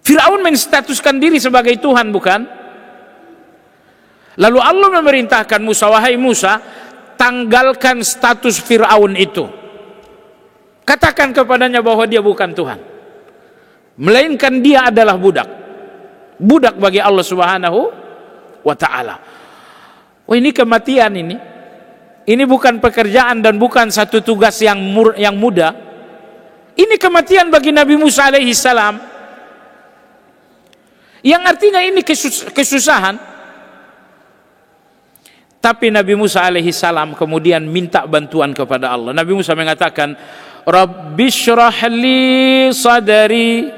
Fir'aun menstatuskan diri sebagai Tuhan, bukan? Lalu Allah memerintahkan Musa, wahai Musa, tanggalkan status Fir'aun itu. Katakan kepadanya bahwa dia bukan Tuhan, melainkan dia adalah budak. Budak bagi Allah Subhanahu wa ta'ala. Oh, ini kematian ini. Ini bukan pekerjaan dan bukan satu tugas yang mudah. Ini kematian bagi Nabi Musa alaihi salam. Yang artinya ini kesusahan. Tapi Nabi Musa alaihi salam kemudian minta bantuan kepada Allah. Nabi Musa mengatakan, Rabbi syrah li sadari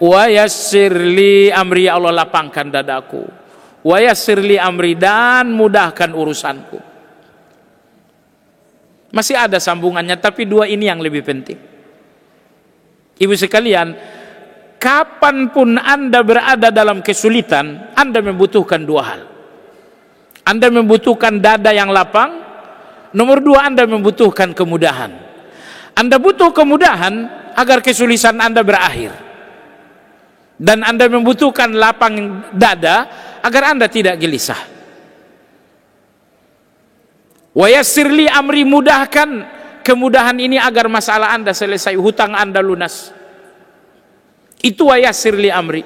wa yassir li amri, ya Allah lapangkan dadaku, wa yassir li amri, dan mudahkan urusanku. Masih ada sambungannya, tapi dua ini yang lebih penting. Ibu sekalian, kapanpun Anda berada dalam kesulitan, Anda membutuhkan dua hal. Anda membutuhkan dada yang lapang. Nomor dua, Anda membutuhkan kemudahan. Anda butuh kemudahan agar kesulitan Anda berakhir. Dan Anda membutuhkan lapang dada agar Anda tidak gelisah. Wa yassir li amri, mudahkan kemudahan ini agar masalah Anda selesai, hutang Anda lunas. Itu wa yassir li amri.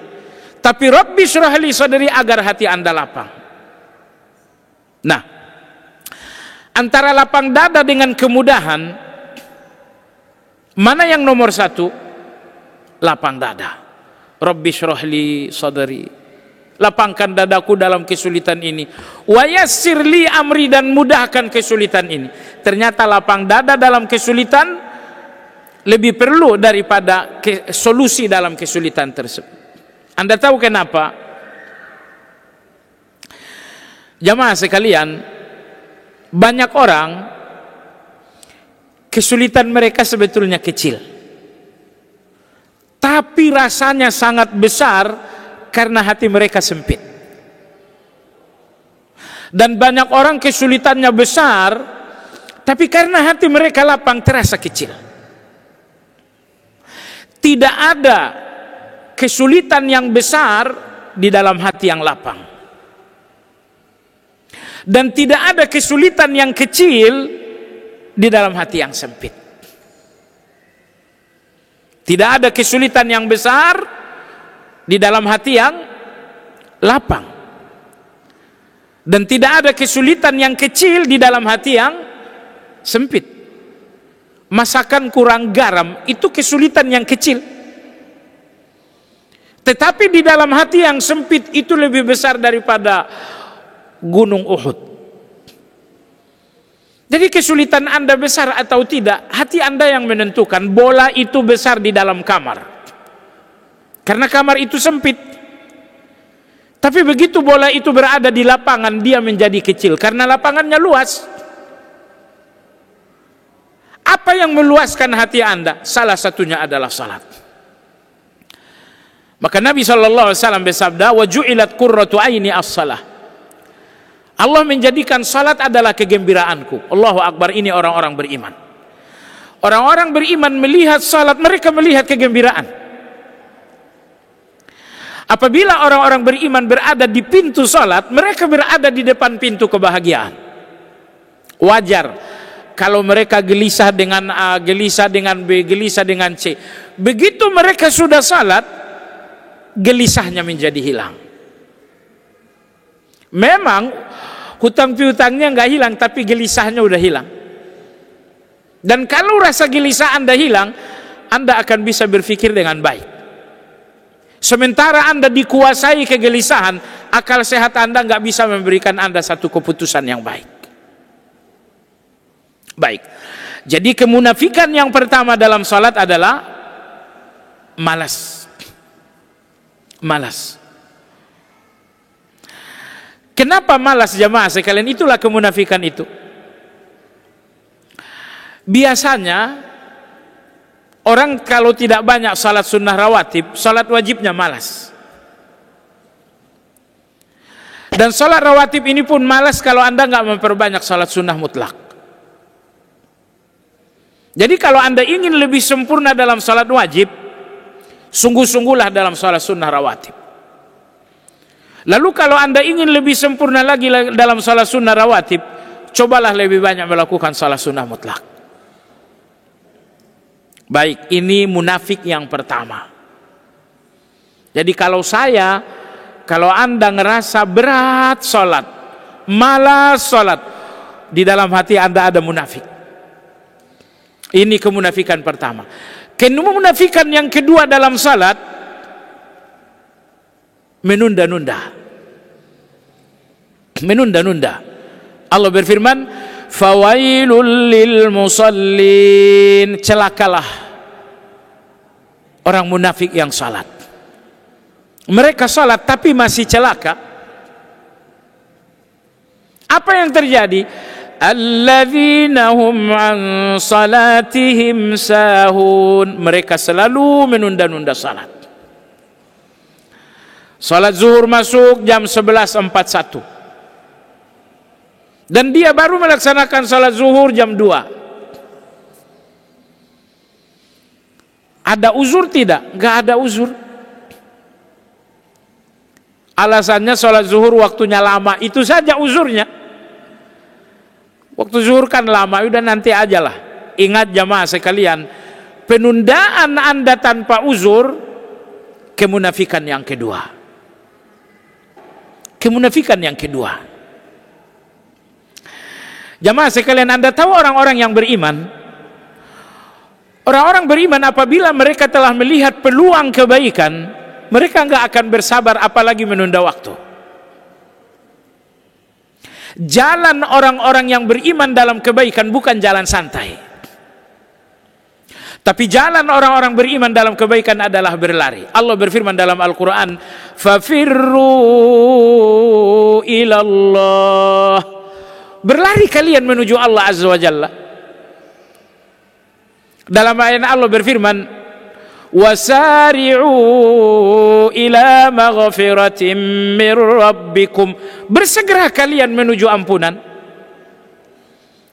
Tapi Rabbi syrah li sadri, agar hati Anda lapang. Nah, antara lapang dada dengan kemudahan, mana yang nomor satu? Lapang dada. Rabbi syrah li sadri, lapangkan dadaku dalam kesulitan ini. Wa yassir li amri, dan mudahkan kesulitan ini. Ternyata lapang dada dalam kesulitan lebih perlu daripada solusi dalam kesulitan tersebut. Anda tahu kenapa? Jamaah sekalian, banyak orang kesulitan mereka sebetulnya kecil, tapi rasanya sangat besar karena hati mereka sempit. Dan banyak orang kesulitannya besar, tapi karena hati mereka lapang terasa kecil. Tidak ada kesulitan yang besar di dalam hati yang lapang, dan tidak ada kesulitan yang kecil di dalam hati yang sempit. Tidak ada kesulitan yang besar di dalam hati yang lapang, dan tidak ada kesulitan yang kecil di dalam hati yang sempit. Masakan kurang garam itu kesulitan yang kecil, tetapi di dalam hati yang sempit itu lebih besar daripada gunung Uhud. Jadi kesulitan Anda besar atau tidak, hati Anda yang menentukan. Bola itu besar di dalam kamar karena kamar itu sempit, tapi begitu bola itu berada di lapangan, dia menjadi kecil karena lapangannya luas. Apa yang meluaskan hati Anda? Salah satunya adalah salat. Maka Nabi SAW bersabda, wa ju'ilat qurratu aini as-salah. Allah menjadikan salat adalah kegembiraanku. Allahu Akbar. Ini orang-orang beriman. Orang-orang beriman melihat salat, mereka melihat kegembiraan. Apabila orang-orang beriman berada di pintu salat, mereka berada di depan pintu kebahagiaan. Wajar kalau mereka gelisah dengan A, gelisah dengan B, gelisah dengan C. Begitu mereka sudah salat, gelisahnya menjadi hilang. Memang hutang piutangnya nggak hilang, tapi gelisahnya udah hilang. Dan kalau rasa gelisah Anda hilang, Anda akan bisa berpikir dengan baik. Sementara Anda dikuasai kegelisahan, akal sehat Anda nggak bisa memberikan Anda satu keputusan yang baik. Baik, jadi kemunafikan yang pertama dalam salat adalah malas. Malas. Kenapa malas, jamaah sekalian? Itulah kemunafikan itu. Biasanya orang kalau tidak banyak salat sunnah rawatib, salat wajibnya malas. Dan salat rawatib ini pun malas kalau Anda nggak memperbanyak salat sunnah mutlak. Jadi kalau Anda ingin lebih sempurna dalam salat wajib, sungguh-sungguhlah dalam salat sunnah rawatib. Lalu kalau Anda ingin lebih sempurna lagi dalam salat sunnah rawatib, cobalah lebih banyak melakukan salat sunnah mutlak. Baik, ini munafik yang pertama. Jadi kalau Anda ngerasa berat salat, malas salat, di dalam hati Anda ada munafik. Ini kemunafikan pertama. Kemunafikan yang kedua dalam salat, menunda-nunda. Menunda-nunda. Allah berfirman, fawailul lil musallin, celakalah orang munafik yang salat. Mereka salat tapi masih celaka. Apa yang terjadi? Alladzina hum an salatihim sahun. Mereka selalu menunda-nunda salat. Salat zuhur masuk jam 11.41. Dan dia baru melaksanakan salat zuhur jam 2. Ada uzur tidak? Enggak ada uzur. Alasannya salat zuhur waktunya lama, itu saja uzurnya. Waktu zuhur kan lama, udah nanti ajalah. Ingat jamaah sekalian, penundaan Anda tanpa uzur kemunafikan yang kedua. Kemunafikan yang kedua. Jamaah sekalian, Anda tahu orang-orang yang beriman? Orang-orang beriman apabila mereka telah melihat peluang kebaikan, mereka enggak akan bersabar apalagi menunda waktu. Jalan orang-orang yang beriman dalam kebaikan bukan jalan santai. Tapi jalan orang-orang beriman dalam kebaikan adalah berlari. Allah berfirman dalam Al-Quran, "Fafirru ilallah." Berlari kalian menuju Allah Azza wa Jalla. Dalam ayat Allah berfirman, "Wasari'u ila maghfiratin min rabbikum." Bersegera kalian menuju ampunan.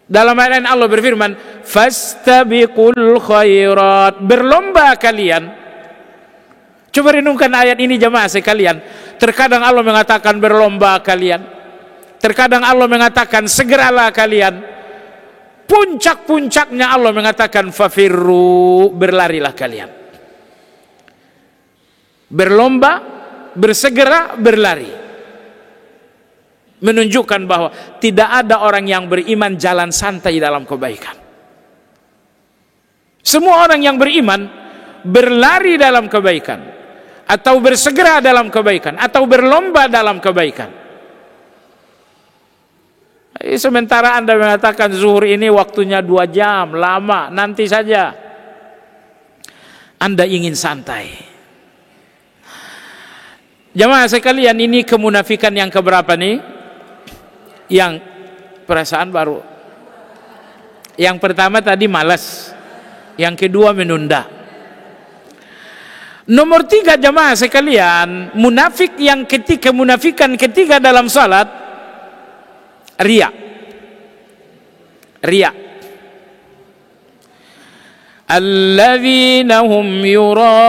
Dalam ayat Allah berfirman, "Fastabiqul khairat." Berlomba kalian. Coba renungkan ayat ini jemaah sekalian. Terkadang Allah mengatakan berlomba kalian. Terkadang Allah mengatakan segeralah kalian. Puncak-puncaknya Allah mengatakan fafirru, berlarilah kalian. Berlomba, bersegera, berlari. Menunjukkan bahwa tidak ada orang yang beriman jalan santai dalam kebaikan. Semua orang yang beriman berlari dalam kebaikan, atau bersegera dalam kebaikan, atau berlomba dalam kebaikan. Sementara Anda mengatakan zuhur ini waktunya 2 jam, lama, nanti saja. Anda ingin santai. Jamaah sekalian, ini kemunafikan yang keberapa nih? Yang perasaan baru. Yang pertama tadi malas, yang kedua menunda. Nomor 3 jamaah sekalian, munafik yang kemunafikan ketiga dalam salat, riya. Riya. Alladzina hum yura'un.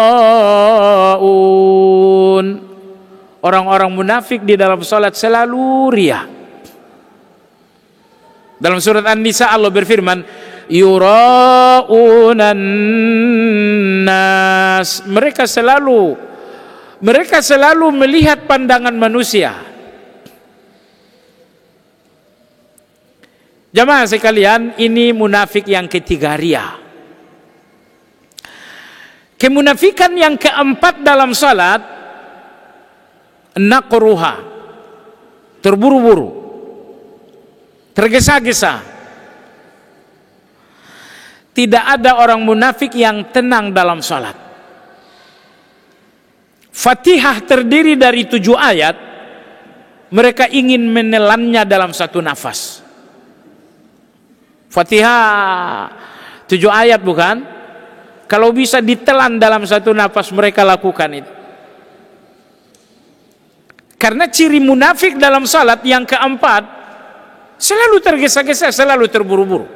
Orang-orang munafik di dalam salat selalu riya. Dalam surat An-Nisa Allah berfirman, yura'unan nas. Mereka selalu melihat pandangan manusia. Jamaah sekalian, ini munafik yang ketiga, riya. Kemunafikan yang keempat dalam salat, naqruha, terburu-buru, tergesa-gesa. Tidak ada orang munafik yang tenang dalam salat. Fatihah terdiri dari 7 ayat, mereka ingin menelannya dalam satu nafas. Fatihah 7 ayat bukan? Kalau bisa ditelan dalam satu nafas, mereka lakukan itu. Karena ciri munafik dalam salat yang keempat, selalu tergesa-gesa, selalu terburu-buru.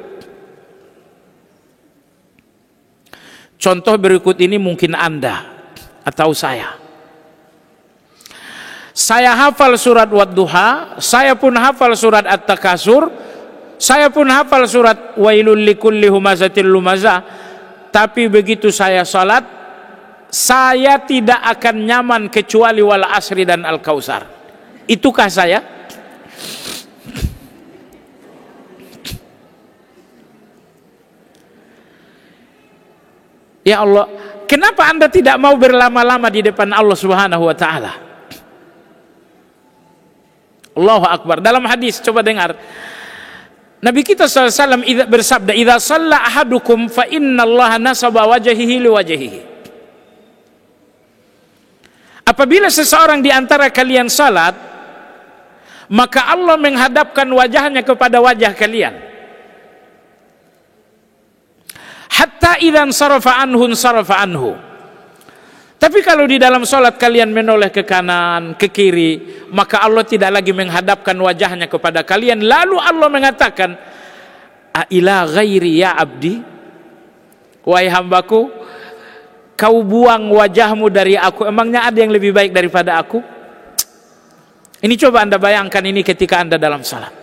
Contoh berikut ini mungkin Anda atau saya. Saya hafal surat Wad-Duha, saya pun hafal surat At-Takasur, saya pun hafal surat Wailul likulli humazatil lumazah, tapi begitu saya salat, saya tidak akan nyaman kecuali wal asri dan al-kausar. Itukah saya? Ya Allah, kenapa Anda tidak mau berlama-lama di depan Allah Subhanahu wa taala? Allahu Akbar. Dalam hadis, coba dengar. Nabi kita SAW bersabda, "Idza shalla ahadukum fa inna Allah nasaba wajhihi li wajhihi." apabila seseorang di antara kalian salat, maka Allah menghadapkan wajahnya kepada wajah kalian. Hatta idzan sarafa anhu. Tapi kalau di dalam salat kalian menoleh ke kanan, ke kiri, maka Allah tidak lagi menghadapkan wajahnya kepada kalian. Lalu Allah mengatakan, a ila ghairi ya abdi, wahai hambaku, kau buang wajahmu dari aku, emangnya ada yang lebih baik daripada aku? Ini coba anda bayangkan ini ketika anda dalam salat.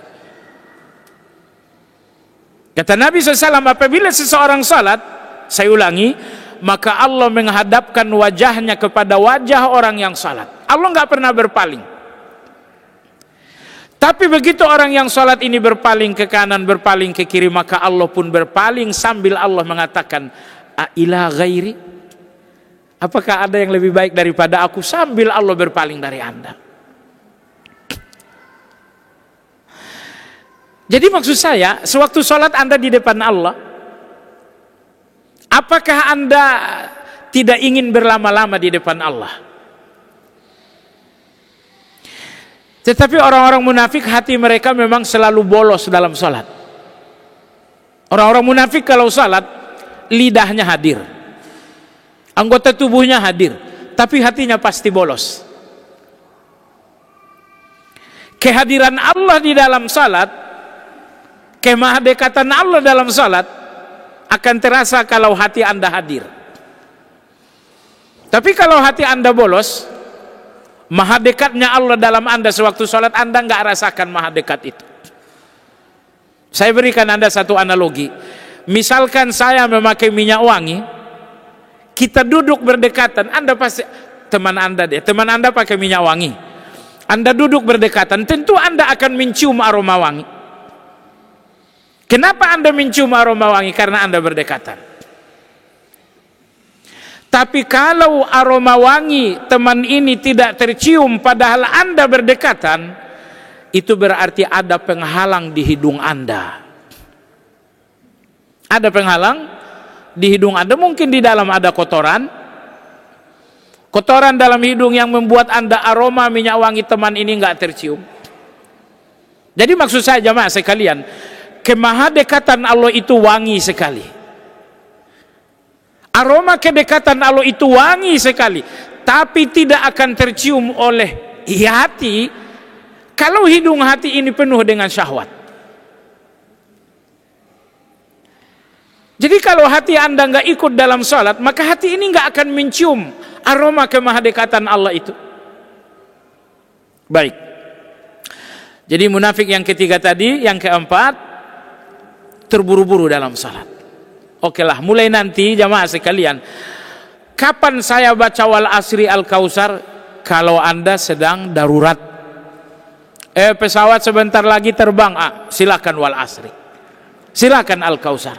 Kata Nabi SAW, apabila seseorang salat, saya ulangi, maka Allah menghadapkan wajahnya kepada wajah orang yang salat. Allah nggak pernah berpaling. Tapi begitu orang yang salat ini berpaling ke kanan, berpaling ke kiri, maka Allah pun berpaling sambil Allah mengatakan, a ila ghairi, apakah ada yang lebih baik daripada aku? Sambil Allah berpaling dari anda. Jadi maksud saya, sewaktu sholat anda di depan Allah, apakah anda tidak ingin berlama-lama di depan Allah? Tetapi orang-orang munafik, hati mereka memang selalu bolos dalam sholat. Orang-orang munafik kalau sholat, lidahnya hadir, anggota tubuhnya hadir, tapi hatinya pasti bolos. Kehadiran Allah di dalam sholat, kemahadekatan Allah dalam salat akan terasa kalau hati anda hadir. Tapi kalau hati anda bolos, mahadekatnya Allah dalam anda sewaktu salat anda nggak rasakan mahadekat itu. Saya berikan anda satu analogi. Misalkan saya memakai minyak wangi, kita duduk berdekatan, anda pasti, teman anda pakai minyak wangi, anda duduk berdekatan, tentu anda akan mencium aroma wangi. Kenapa anda mencium aroma wangi? Karena anda berdekatan. Tapi kalau aroma wangi teman ini tidak tercium padahal anda berdekatan, itu berarti ada penghalang di hidung anda. Ada penghalang di hidung anda. Mungkin di dalam ada kotoran dalam hidung yang membuat anda aroma minyak wangi teman ini nggak tercium. Jadi maksud saya jamaah sekalian, kemahadekatan Allah itu wangi sekali. Aroma kedekatan Allah itu wangi sekali, tapi tidak akan tercium oleh hati kalau hidung hati ini penuh dengan syahwat. Jadi kalau hati anda nggak ikut dalam salat, maka hati ini nggak akan mencium aroma kemahadekatan Allah itu. Baik. Jadi munafik yang ketiga tadi, yang keempat, terburu-buru dalam salat. Oke lah, mulai nanti jamaah sekalian, kapan saya baca wal asri al kausar? Kalau anda sedang darurat, pesawat sebentar lagi terbang, silakan wal asri, silakan al kausar.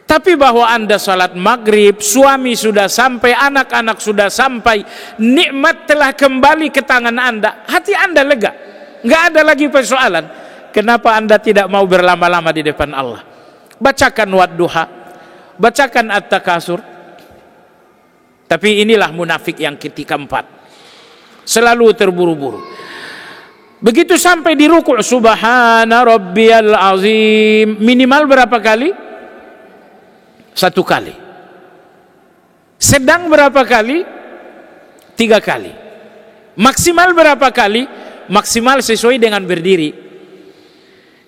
Tapi bahwa anda salat maghrib, suami sudah sampai, anak-anak sudah sampai, nikmat telah kembali ke tangan anda, hati anda lega, nggak ada lagi persoalan. Kenapa anda tidak mau berlama-lama di depan Allah? Bacakan wadduha, bacakan at-takasur. Tapi inilah munafik yang keempat, selalu terburu-buru. Begitu sampai di ruku', subhana rabbiyal azim, minimal berapa kali? 1 kali. Sedang berapa kali? 3 kali. Maksimal berapa kali? Maksimal sesuai dengan berdiri.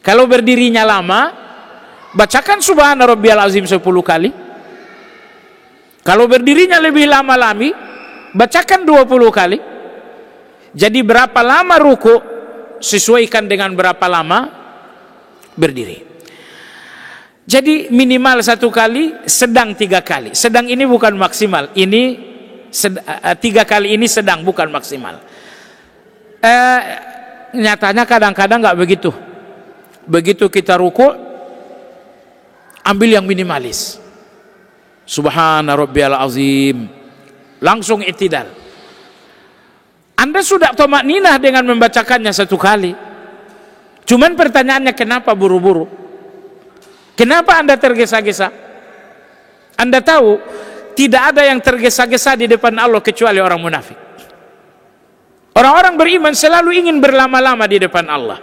Kalau berdirinya lama, bacakan subhana rabbiyal azim 10 kali. Kalau berdirinya lebih lama lagi, bacakan 20 kali. Jadi berapa lama ruku, sesuaikan dengan berapa lama berdiri. Jadi minimal 1 kali, sedang 3 kali. Sedang ini bukan maksimal, ini 3 kali ini sedang, bukan maksimal. Nyatanya kadang-kadang nggak begitu. Begitu kita ruku, ambil yang minimalis, subhana rabbiyal azim, langsung i'tidal. Anda sudah thama'ninah dengan membacakannya 1 kali. Cuman pertanyaannya, kenapa buru-buru? Kenapa anda tergesa-gesa? Anda tahu tidak ada yang tergesa-gesa di depan Allah kecuali orang munafik. Orang-orang beriman selalu ingin berlama-lama di depan Allah.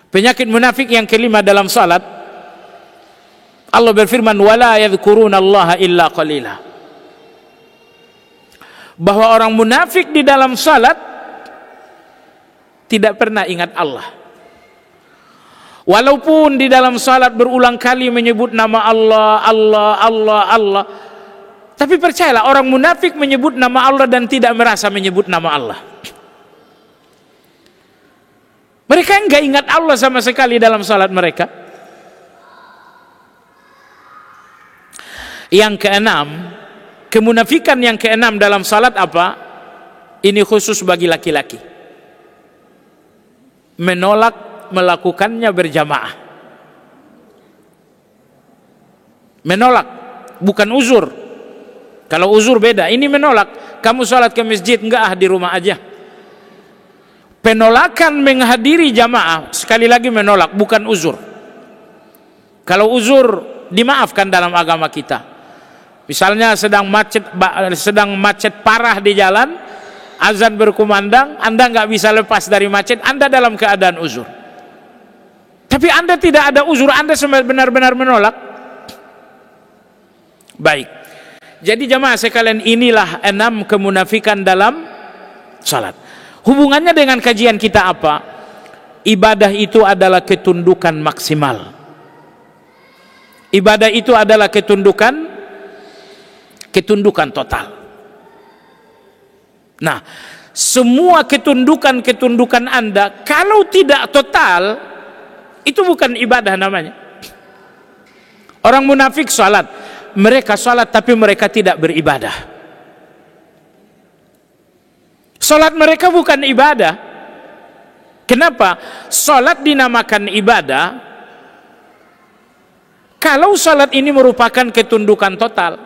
Penyakit munafik yang kelima dalam salat, Allah berfirman, wala yadhkurunallaha illa qalila. Bahwa orang munafik di dalam salat tidak pernah ingat Allah. Walaupun di dalam salat berulang kali menyebut nama Allah, Allah, Allah, Allah, tapi percayalah, orang munafik menyebut nama Allah dan tidak merasa menyebut nama Allah. Mereka enggak ingat Allah sama sekali dalam salat mereka. Yang keenam, kemunafikan yang keenam dalam salat apa? Ini khusus bagi laki-laki. Menolak melakukannya berjamaah. Menolak, bukan uzur. Kalau uzur beda, ini menolak. Kamu salat ke masjid, enggak, di rumah aja. Penolakan menghadiri jamaah, sekali lagi menolak, bukan uzur. Kalau uzur dimaafkan dalam agama kita. Misalnya sedang macet parah di jalan, azan berkumandang, Anda nggak bisa lepas dari macet, Anda dalam keadaan uzur. Tapi Anda tidak ada uzur, Anda benar-benar menolak. Baik. Jadi jamaah sekalian, inilah 6 kemunafikan dalam salat. Hubungannya dengan kajian kita apa? Ibadah itu adalah ketundukan maksimal. Ibadah itu adalah ketundukan total. Nah, semua ketundukan Anda kalau tidak total, itu bukan ibadah namanya. Orang munafik salat, mereka salat tapi mereka tidak beribadah. Salat mereka bukan ibadah. Kenapa? Salat dinamakan ibadah kalau salat ini merupakan ketundukan total.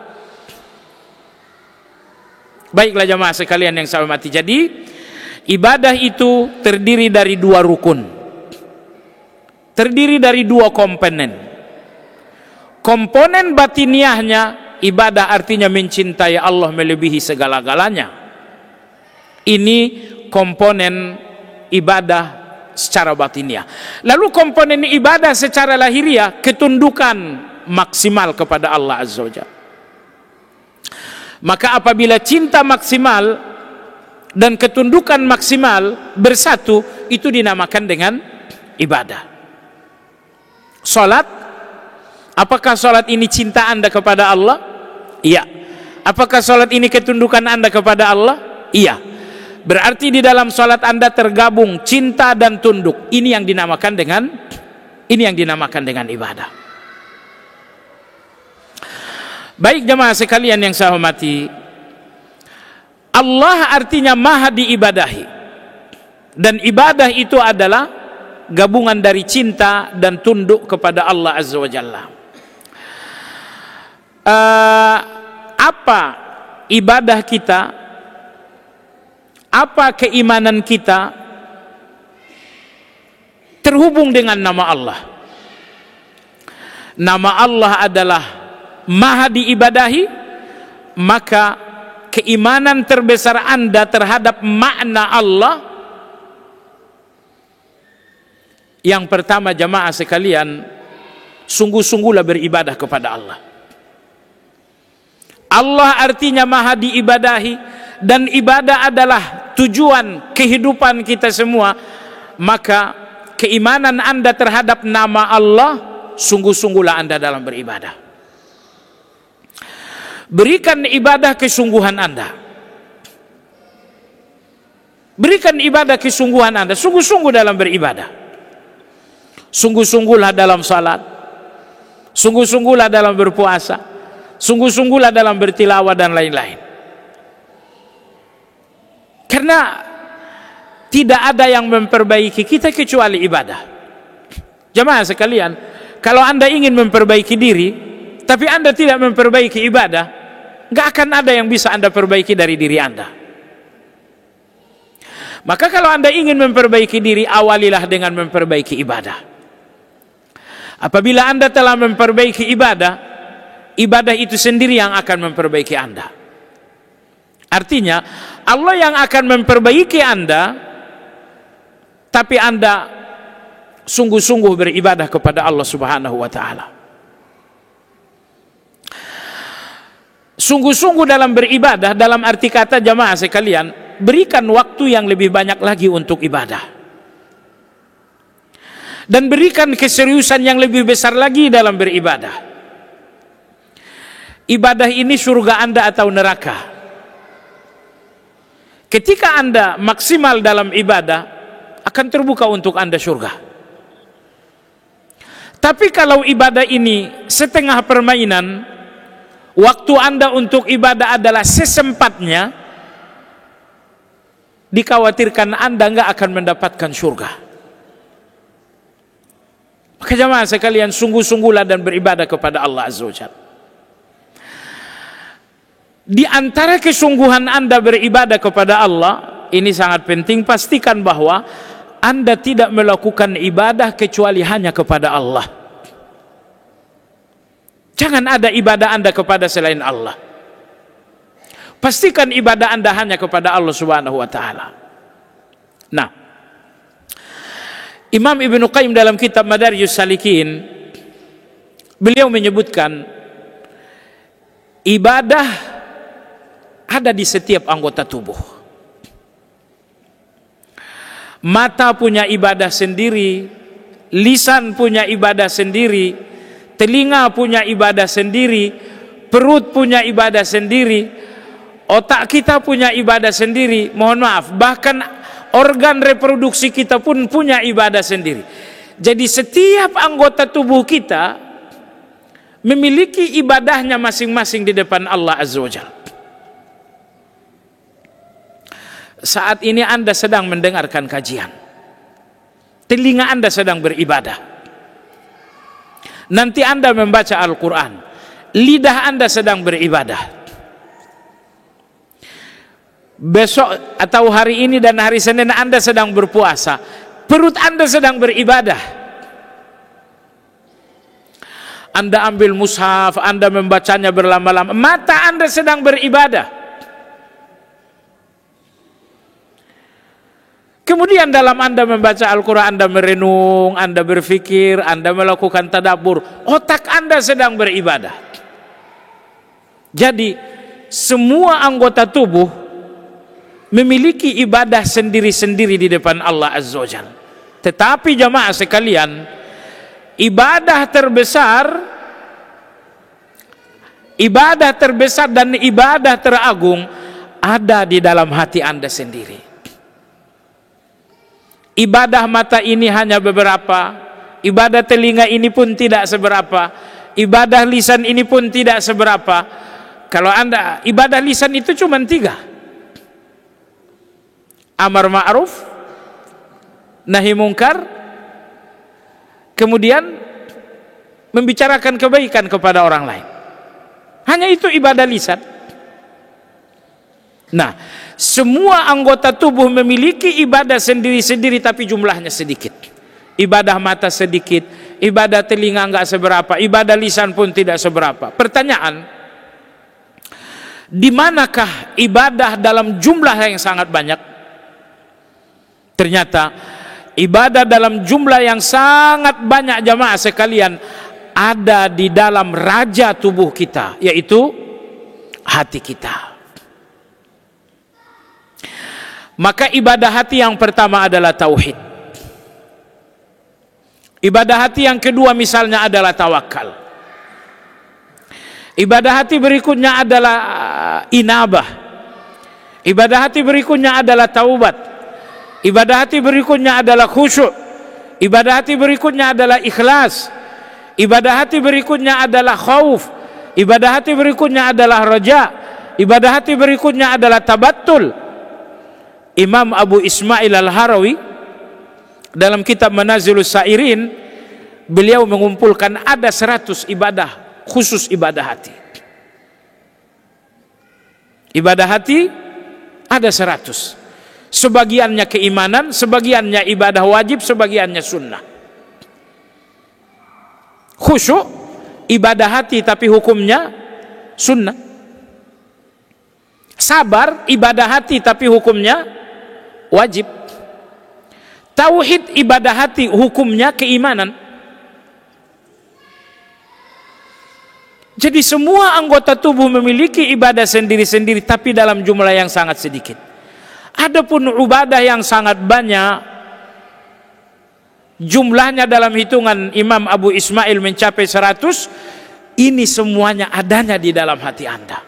Baiklah jamaah sekalian yang saya hormati. Jadi ibadah itu terdiri dari 2 rukun. Terdiri dari 2 komponen. Komponen batiniahnya, ibadah artinya mencintai Allah melebihi segala-galanya. Ini komponen ibadah secara batiniah. Lalu komponen ibadah secara lahiriah, ketundukan maksimal kepada Allah Azza wa Jalla. Maka apabila cinta maksimal dan ketundukan maksimal bersatu, itu dinamakan dengan ibadah. Salat, apakah salat ini cinta Anda kepada Allah? Iya. Apakah salat ini ketundukan Anda kepada Allah? Iya. Berarti di dalam salat Anda tergabung cinta dan tunduk. Ini yang dinamakan dengan ibadah. Baik jemaah sekalian yang saya hormati, Allah artinya maha diibadahi, dan ibadah itu adalah gabungan dari cinta dan tunduk kepada Allah Azza wa Jalla. Apa ibadah kita, apa keimanan kita terhubung dengan nama Allah. Nama Allah adalah maha diibadahi, maka keimanan terbesar Anda terhadap makna Allah, yang pertama jamaah sekalian, sungguh-sungguhlah beribadah kepada Allah. Allah artinya maha diibadahi, dan ibadah adalah tujuan kehidupan kita semua. Maka keimanan Anda terhadap nama Allah, sungguh-sungguhlah Anda dalam beribadah. Berikan ibadah kesungguhan Anda. Berikan ibadah kesungguhan Anda, sungguh-sungguh dalam beribadah. Sungguh-sungguhlah dalam salat, sungguh-sungguhlah dalam berpuasa, sungguh-sungguhlah dalam bertilawah dan lain-lain. Karena tidak ada yang memperbaiki kita kecuali ibadah. Jemaah sekalian, kalau Anda ingin memperbaiki diri tapi Anda tidak memperbaiki ibadah, nggak akan ada yang bisa Anda perbaiki dari diri Anda. Maka kalau Anda ingin memperbaiki diri, awalilah dengan memperbaiki ibadah. Apabila Anda telah memperbaiki ibadah, ibadah itu sendiri yang akan memperbaiki Anda. Artinya Allah yang akan memperbaiki Anda, tapi Anda sungguh-sungguh beribadah kepada Allah Subhanahu wa ta'ala. Sungguh-sungguh dalam beribadah, dalam arti kata jamaah sekalian, berikan waktu yang lebih banyak lagi untuk ibadah, dan berikan keseriusan yang lebih besar lagi dalam beribadah. Ibadah ini surga Anda atau neraka. Ketika Anda maksimal dalam ibadah, akan terbuka untuk Anda surga. Tapi kalau ibadah ini setengah permainan, waktu Anda untuk ibadah adalah sesempatnya, dikhawatirkan Anda nggak akan mendapatkan surga. Maka jamaah sekalian, sungguh-sungguhlah dan beribadah kepada Allah Azza wa Jalla. Di antara kesungguhan Anda beribadah kepada Allah, ini sangat penting, pastikan bahwa Anda tidak melakukan ibadah kecuali hanya kepada Allah. Jangan ada ibadah Anda kepada selain Allah. Pastikan ibadah Anda hanya kepada Allah Subhanahu wa ta'ala. Nah, Imam Ibnu Qayyim dalam kitab Madarijus Salikin, beliau menyebutkan ibadah ada di setiap anggota tubuh. Mata punya ibadah sendiri, lisan punya ibadah sendiri, telinga punya ibadah sendiri, perut punya ibadah sendiri, otak kita punya ibadah sendiri. Mohon maaf, bahkan organ reproduksi kita pun punya ibadah sendiri. Jadi setiap anggota tubuh kita memiliki ibadahnya masing-masing di depan Allah Azza wa Jalla. Saat ini Anda sedang mendengarkan kajian, telinga Anda sedang beribadah. Nanti Anda membaca Al-Quran, lidah Anda sedang beribadah. Besok atau hari ini dan hari Senin Anda sedang berpuasa, perut Anda sedang beribadah. Anda ambil mushaf, Anda membacanya berlama-lama, mata Anda sedang beribadah. Kemudian dalam Anda membaca Al-Quran, Anda merenung, Anda berfikir, Anda melakukan tadabbur, otak Anda sedang beribadah. Jadi semua anggota tubuh memiliki ibadah sendiri-sendiri di depan Allah Azza wa Jalla. Tetapi jamaah sekalian, ibadah terbesar dan ibadah teragung ada di dalam hati Anda sendiri. Ibadah mata ini hanya beberapa, ibadah telinga ini pun tidak seberapa, ibadah lisan ini pun tidak seberapa. Kalau Anda, ibadah lisan itu cuma 3: amar ma'ruf, nahi mungkar, kemudian membicarakan kebaikan kepada orang lain. Hanya itu ibadah lisan. Nah, semua anggota tubuh memiliki ibadah sendiri-sendiri, tapi jumlahnya sedikit. Ibadah mata sedikit, ibadah telinga enggak seberapa, ibadah lisan pun tidak seberapa. Pertanyaan, di manakah ibadah dalam jumlah yang sangat banyak? Ternyata ibadah dalam jumlah yang sangat banyak jamaah sekalian ada di dalam raja tubuh kita, yaitu hati kita. Maka ibadah hati yang pertama adalah tauhid. Ibadah hati yang kedua misalnya adalah tawakal. Ibadah hati berikutnya adalah inabah. Ibadah hati berikutnya adalah taubat. Ibadah hati berikutnya adalah khusyuk. Ibadah hati berikutnya adalah ikhlas. Ibadah hati berikutnya adalah khauf. Ibadah hati berikutnya adalah raja. Ibadah hati berikutnya adalah tabattul. Imam Abu Ismail Al-Harawi dalam kitab Manazilus Sa'irin, beliau mengumpulkan ada 100 ibadah khusus ibadah hati. Ibadah hati ada 100. Sebagiannya keimanan, sebagiannya ibadah wajib, sebagiannya sunnah. Khusyuk ibadah hati tapi hukumnya sunnah. Sabar ibadah hati tapi hukumnya wajib. Tauhid ibadah hati hukumnya keimanan. Jadi semua anggota tubuh memiliki ibadah sendiri-sendiri tapi dalam jumlah yang sangat sedikit. Adapun ibadah yang sangat banyak, jumlahnya dalam hitungan Imam Abu Ismail mencapai 100, ini semuanya adanya di dalam hati Anda.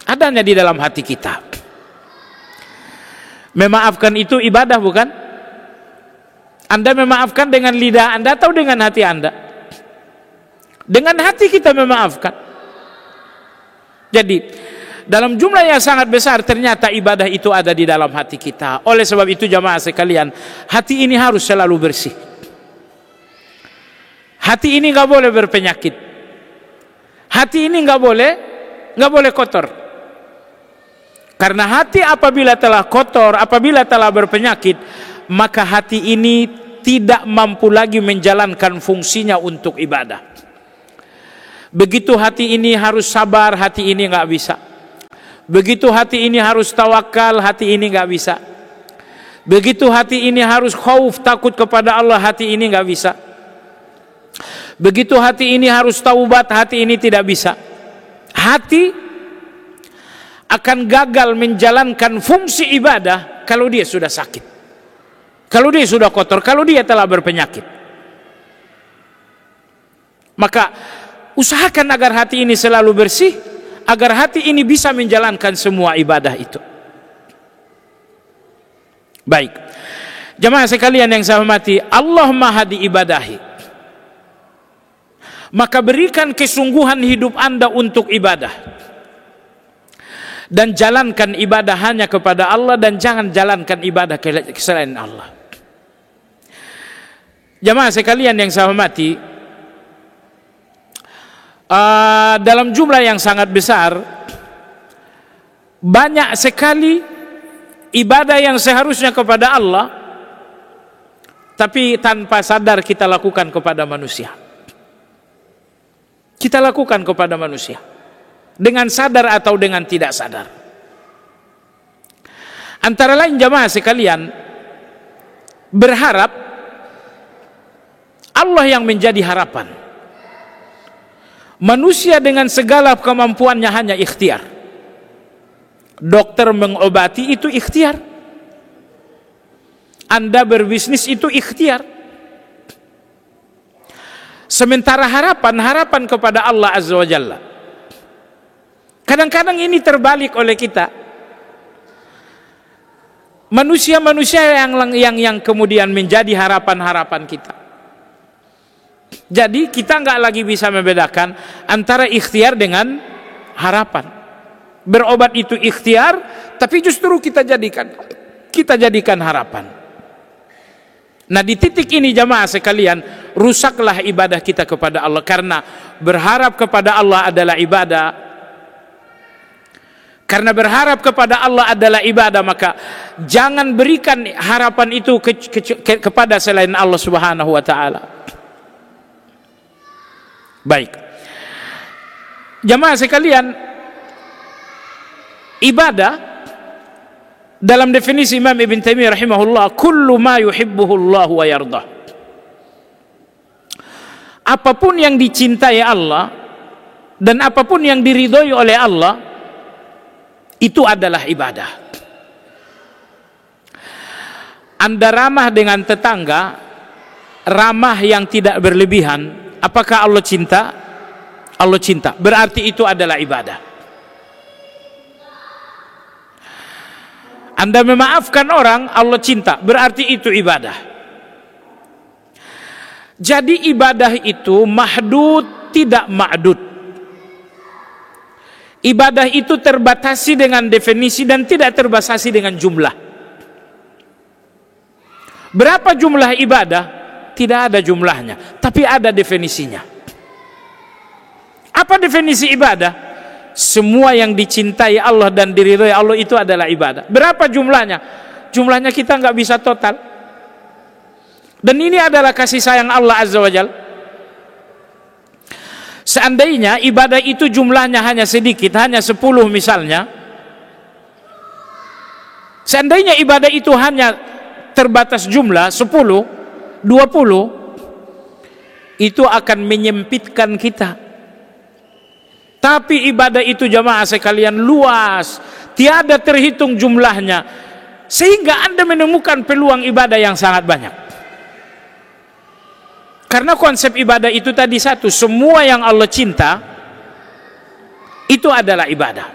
Adanya di dalam hati kita. Memaafkan itu ibadah bukan? Anda memaafkan dengan lidah Anda atau dengan hati Anda? Dengan hati kita memaafkan. Jadi dalam jumlah yang sangat besar ternyata ibadah itu ada di dalam hati kita. Oleh sebab itu jamaah sekalian, hati ini harus selalu bersih. Hati ini nggak boleh berpenyakit. Hati ini nggak boleh kotor. Karena hati apabila telah kotor, apabila telah berpenyakit, maka hati ini tidak mampu lagi menjalankan fungsinya untuk ibadah. Begitu hati ini harus sabar, hati ini nggak bisa. Begitu hati ini harus tawakal, hati ini nggak bisa. Begitu hati ini harus khauf, takut kepada Allah, hati ini nggak bisa. Begitu hati ini harus taubat, hati ini tidak bisa. Hati akan gagal menjalankan fungsi ibadah kalau dia sudah sakit, kalau dia sudah kotor, kalau dia telah berpenyakit. Maka usahakan agar hati ini selalu bersih, agar hati ini bisa menjalankan semua ibadah itu. Baik, jemaah sekalian yang saya hormati, Allah Maha diibadahi. Maka berikan kesungguhan hidup Anda untuk ibadah, dan jalankan ibadah hanya kepada Allah, dan jangan jalankan ibadah selain Allah. Jemaah sekalian yang saya hormati, dalam jumlah yang sangat besar, banyak sekali ibadah yang seharusnya kepada Allah tapi tanpa sadar kita lakukan kepada manusia. Kita lakukan kepada manusia dengan sadar atau dengan tidak sadar. Antara lain jamaah sekalian, berharap Allah yang menjadi harapan. Manusia dengan segala kemampuannya hanya ikhtiar. Dokter mengobati itu ikhtiar. Anda berbisnis itu ikhtiar. Sementara harapan kepada Allah Azza wa Jalla, kadang-kadang ini terbalik oleh kita. Manusia-manusia yang kemudian menjadi harapan kita. Jadi kita nggak lagi bisa membedakan antara ikhtiar dengan harapan. Berobat itu ikhtiar, tapi justru kita jadikan harapan. Nah, di titik ini jamaah sekalian, rusaklah ibadah kita kepada Allah, karena berharap kepada Allah adalah ibadah. Karena berharap kepada Allah adalah ibadah, maka jangan berikan harapan itu kepada selain Allah Subhanahu wa taala. Baik, jamaah sekalian, ibadah dalam definisi Imam Ibn Taimiyah rahimahullah, kullu ma yuhibbuhullah wa yardah. Apapun yang dicintai Allah dan apapun yang diridhoi oleh Allah, itu adalah ibadah. Anda ramah dengan tetangga, ramah yang tidak berlebihan, apakah Allah cinta? Allah cinta. Berarti itu adalah ibadah. Anda memaafkan orang, Allah cinta. Berarti itu ibadah. Jadi ibadah itu mahdud, tidak ma'dud. Ibadah itu terbatasi dengan definisi dan tidak terbatasi dengan jumlah. Berapa jumlah ibadah? Tidak ada jumlahnya, tapi ada definisinya. Apa definisi ibadah? Semua yang dicintai Allah dan diridhoi Allah itu adalah ibadah. Berapa jumlahnya? Jumlahnya kita nggak bisa total. Dan ini adalah kasih sayang Allah Azza wa Jalla. Seandainya ibadah itu jumlahnya hanya sedikit, hanya 10 misalnya, seandainya ibadah itu hanya terbatas jumlah 10, 20, itu akan menyempitkan kita. Tapi ibadah itu jamaah sekalian luas, tiada terhitung jumlahnya, sehingga Anda menemukan peluang ibadah yang sangat banyak. Karena konsep ibadah itu tadi satu, semua yang Allah cinta itu adalah ibadah.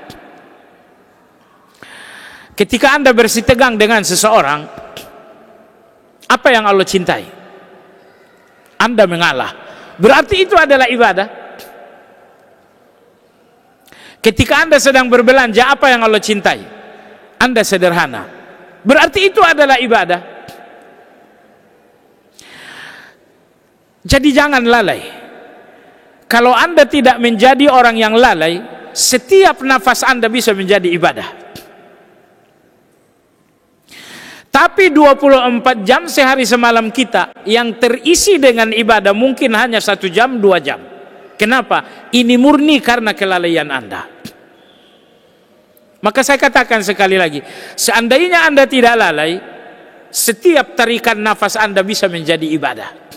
Ketika Anda bersitegang dengan seseorang, apa yang Allah cintai? Anda mengalah, berarti itu adalah ibadah. Ketika Anda sedang berbelanja, apa yang Allah cintai? Anda sederhana, berarti itu adalah ibadah. Jadi jangan lalai. Kalau Anda tidak menjadi orang yang lalai, setiap nafas Anda bisa menjadi ibadah. Tapi 24 jam sehari semalam kita yang terisi dengan ibadah mungkin hanya 1 jam, 2 jam. Kenapa? Ini murni karena kelalaian Anda. Maka saya katakan sekali lagi, seandainya Anda tidak lalai, setiap tarikan nafas Anda bisa menjadi ibadah.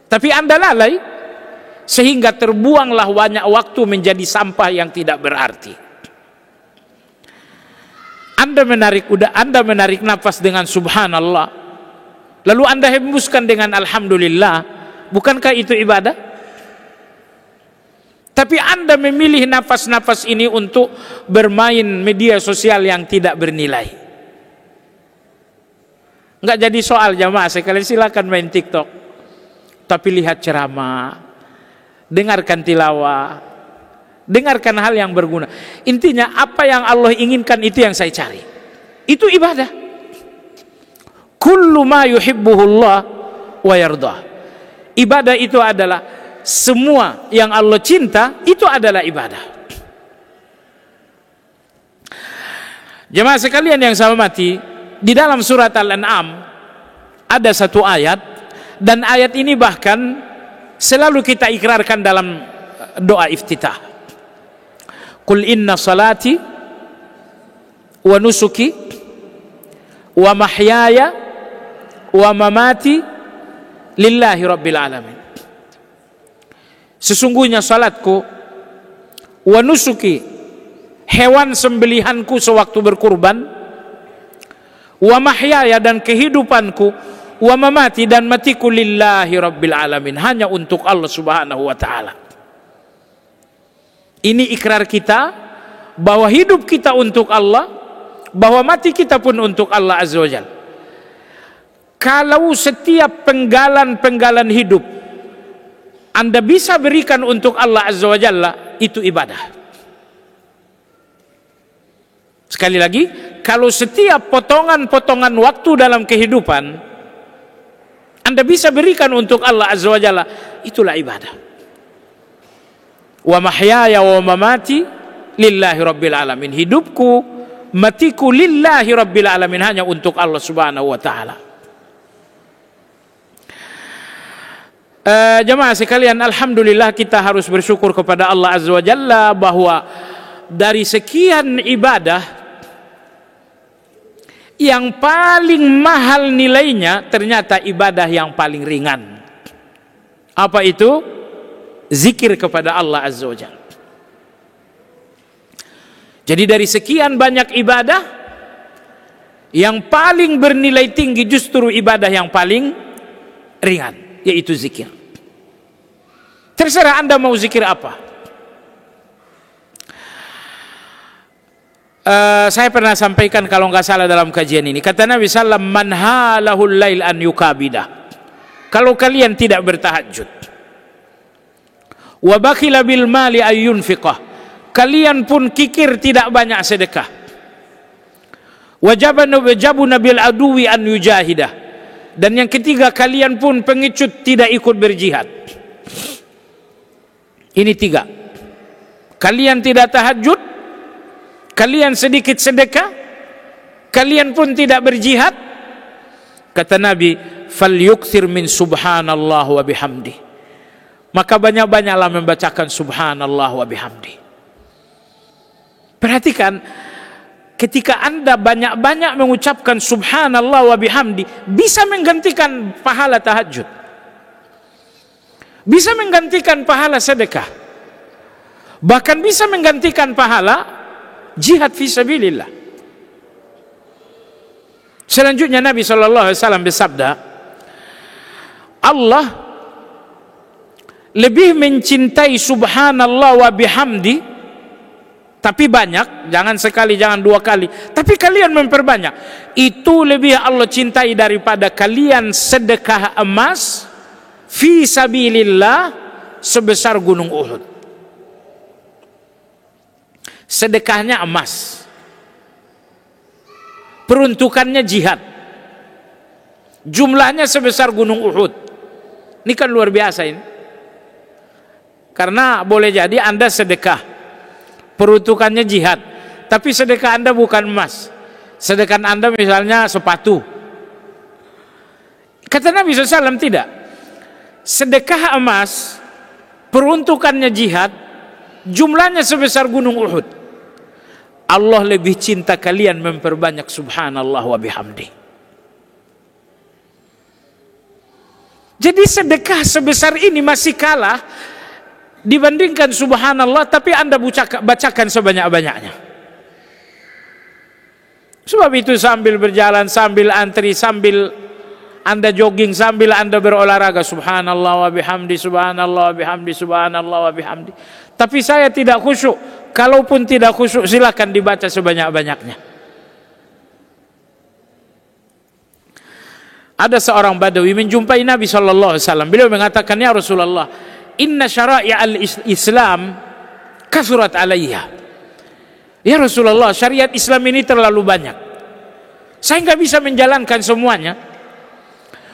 Tapi Anda lalai, sehingga terbuanglah banyak waktu menjadi sampah yang tidak berarti. Anda menarik nafas dengan subhanallah, lalu Anda hembuskan dengan alhamdulillah, bukankah itu ibadah? Tapi Anda memilih nafas-nafas ini untuk bermain media sosial yang tidak bernilai. Enggak jadi soal jamaah sekalian, silakan main TikTok, tapi lihat ceramah, dengarkan tilawah, dengarkan hal yang berguna. Intinya apa yang Allah inginkan itu yang saya cari. Itu ibadah. Kullu ma yuhibbuhullah wa yardah. Ibadah itu adalah semua yang Allah cinta, itu adalah ibadah. Jemaah sekalian yang saya hormati, di dalam surat Al-An'am ada satu ayat, dan ayat ini bahkan selalu kita ikrarkan dalam doa iftitah. Qul inna salati wa nusuki wa mahyaya wa mamati lillahi rabbil alamin. Sesungguhnya salatku, wa nusuki, hewan sembelihanku sewaktu berkurban, wa mahyaya, dan kehidupanku, wa mamati, dan matiku, lillahi rabbil alamin, hanya untuk Allah subhanahu wa ta'ala. Ini ikrar kita bahwa hidup kita untuk Allah, bahwa mati kita pun untuk Allah azza wa jalla. Kalau setiap penggalan-penggalan hidup Anda bisa berikan untuk Allah azza wa jalla, itu ibadah. Sekali lagi, kalau setiap potongan-potongan waktu dalam kehidupan Anda bisa berikan untuk Allah azza wa jalla, itulah ibadah. Wa mahyaya wa mamati lillahi rabbil alamin. Hidupku, matiku lillahi rabbil alamin, hanya untuk Allah subhanahu wa ta'ala. Jemaah sekalian, alhamdulillah kita harus bersyukur kepada Allah azza wa jalla bahwa dari sekian ibadah yang paling mahal nilainya ternyata ibadah yang paling ringan. Apa itu? Zikir kepada Allah azza wa jalla. Jadi dari sekian banyak ibadah, yang paling bernilai tinggi justru ibadah yang paling ringan, yaitu zikir. Terserah Anda mau zikir apa. Saya pernah sampaikan kalau nggak salah dalam kajian ini, kata Nabi sallam, man halahul lail an yukabidah. Kalau kalian tidak bertahajud, wa bakhila bil mali ayyunfiqah, kalian pun kikir tidak banyak sedekah, wajabuna bil aduwi an yujahidah, dan yang ketiga kalian pun pengecut tidak ikut berjihad. Ini 3. Kalian tidak tahajud, kalian sedikit sedekah, kalian pun tidak berjihad. Kata Nabi, falyukthir min subhanallah wa bihamdih, maka banyak-banyaklah membacakan subhanallah wa bihamdi. Perhatikan, ketika Anda banyak-banyak mengucapkan subhanallah wa bihamdi, bisa menggantikan pahala tahajud, bisa menggantikan pahala sedekah, bahkan bisa menggantikan pahala jihad fi sabilillah. Selanjutnya Nabi SAW bersabda, Allah lebih mencintai subhanallah wa bihamdi, tapi banyak, jangan sekali, jangan dua kali, tapi kalian memperbanyak, itu lebih Allah cintai daripada kalian sedekah emas fi sabilillah sebesar gunung Uhud. Sedekahnya emas, peruntukannya jihad, jumlahnya sebesar gunung Uhud. Ini kan luar biasa ini. Karena boleh jadi Anda sedekah, peruntukannya jihad, tapi sedekah Anda bukan emas, sedekah Anda misalnya sepatu. Kata Nabi SAW, tidak, sedekah emas, peruntukannya jihad, jumlahnya sebesar gunung Uhud, Allah lebih cinta kalian memperbanyak subhanallah wa bihamdi. Jadi sedekah sebesar ini masih kalah dibandingkan subhanallah, tapi Anda bacakan sebanyak-banyaknya. Sebab itu sambil berjalan, sambil antri, sambil Anda jogging, sambil Anda berolahraga, subhanallah wa bihamdi, subhanallah wa bihamdi, subhanallah wa bihamdi. Tapi saya tidak khusyuk. Kalaupun tidak khusyuk, silakan dibaca sebanyak-banyaknya. Ada seorang Badawi menjumpai Nabi SAW. Beliau mengatakan, ya Rasulullah, inna syara'i al-Islam kasurat alaiya. Ya Rasulullah, syariat Islam ini terlalu banyak, saya nggak bisa menjalankan semuanya.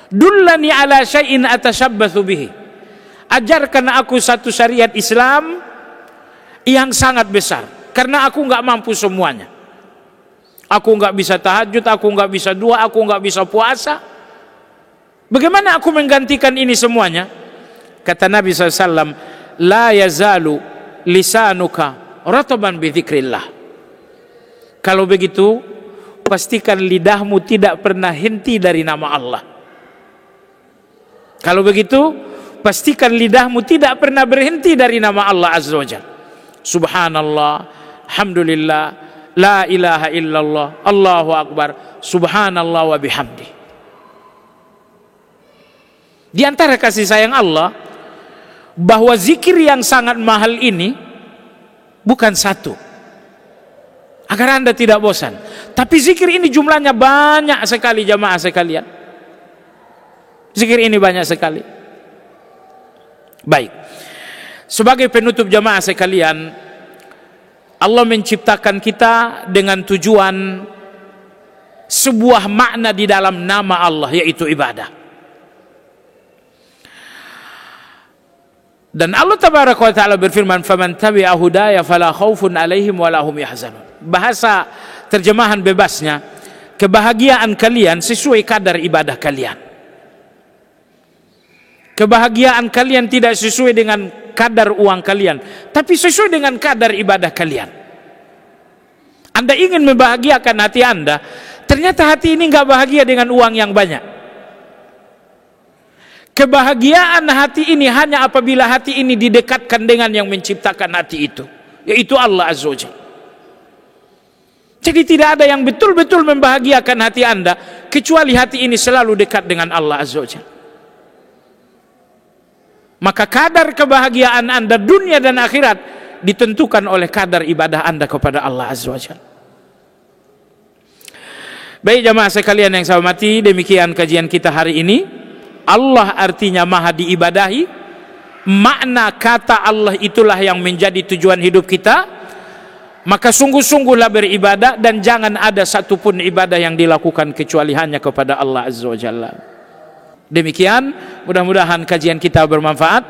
Dullani ala syai'in atashabbathu bihi. Ajarkan aku satu syariat Islam yang sangat besar, karena aku nggak mampu semuanya. Aku nggak bisa tahajud, aku nggak bisa doa, aku nggak bisa puasa. Bagaimana aku menggantikan ini semuanya? Kata Nabi SAW, la yazalu lisanuka rataban bi dzikrillah. Kalau begitu, pastikan lidahmu tidak pernah henti dari nama Allah. Kalau begitu, pastikan lidahmu tidak pernah berhenti dari nama Allah Azza wa Jalla. Subhanallah, alhamdulillah, la ilaha illallah, Allahu akbar, subhanallah wa bihamdi. Di antara kasih sayang Allah, bahwa zikir yang sangat mahal ini bukan satu, agar Anda tidak bosan, tapi zikir ini jumlahnya banyak sekali, jamaah sekalian. Zikir ini banyak sekali. Baik, sebagai penutup jamaah sekalian, Allah menciptakan kita dengan tujuan sebuah makna di dalam nama Allah, yaitu ibadah. Dan Allah tabaraka wa taala berfirman, faman tabi'a hudaya fala khaufun 'alaihim wa la hum yahzanun. Bahasa terjemahan bebasnya, kebahagiaan kalian sesuai kadar ibadah kalian. Kebahagiaan kalian tidak sesuai dengan kadar uang kalian, tapi sesuai dengan kadar ibadah kalian. Anda ingin membahagiakan hati Anda, ternyata hati ini nggak bahagia dengan uang yang banyak. Kebahagiaan hati ini hanya apabila hati ini didekatkan dengan yang menciptakan hati itu, yaitu Allah Azza wa Jalla. Jadi tidak ada yang betul-betul membahagiakan hati Anda kecuali hati ini selalu dekat dengan Allah Azza wa Jalla. Maka kadar kebahagiaan Anda dunia dan akhirat ditentukan oleh kadar ibadah Anda kepada Allah Azza wa Jalla. Baik jamaah sekalian yang saya hormati, demikian kajian kita hari ini. Allah artinya maha diibadahi. Makna kata Allah itulah yang menjadi tujuan hidup kita. Maka sungguh-sungguhlah beribadah, dan jangan ada satupun ibadah yang dilakukan kecuali hanya kepada Allah Azza wa Jalla. Demikian, mudah-mudahan kajian kita bermanfaat.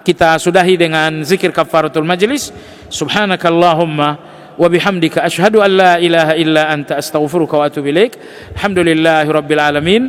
Kita sudahi dengan zikir kafaratul majlis. Subhanakallahumma wa bihamdika asyhadu an la ilaha illa anta astaghfiruka wa atubu ilaik. Alhamdulillahirabbil alamin.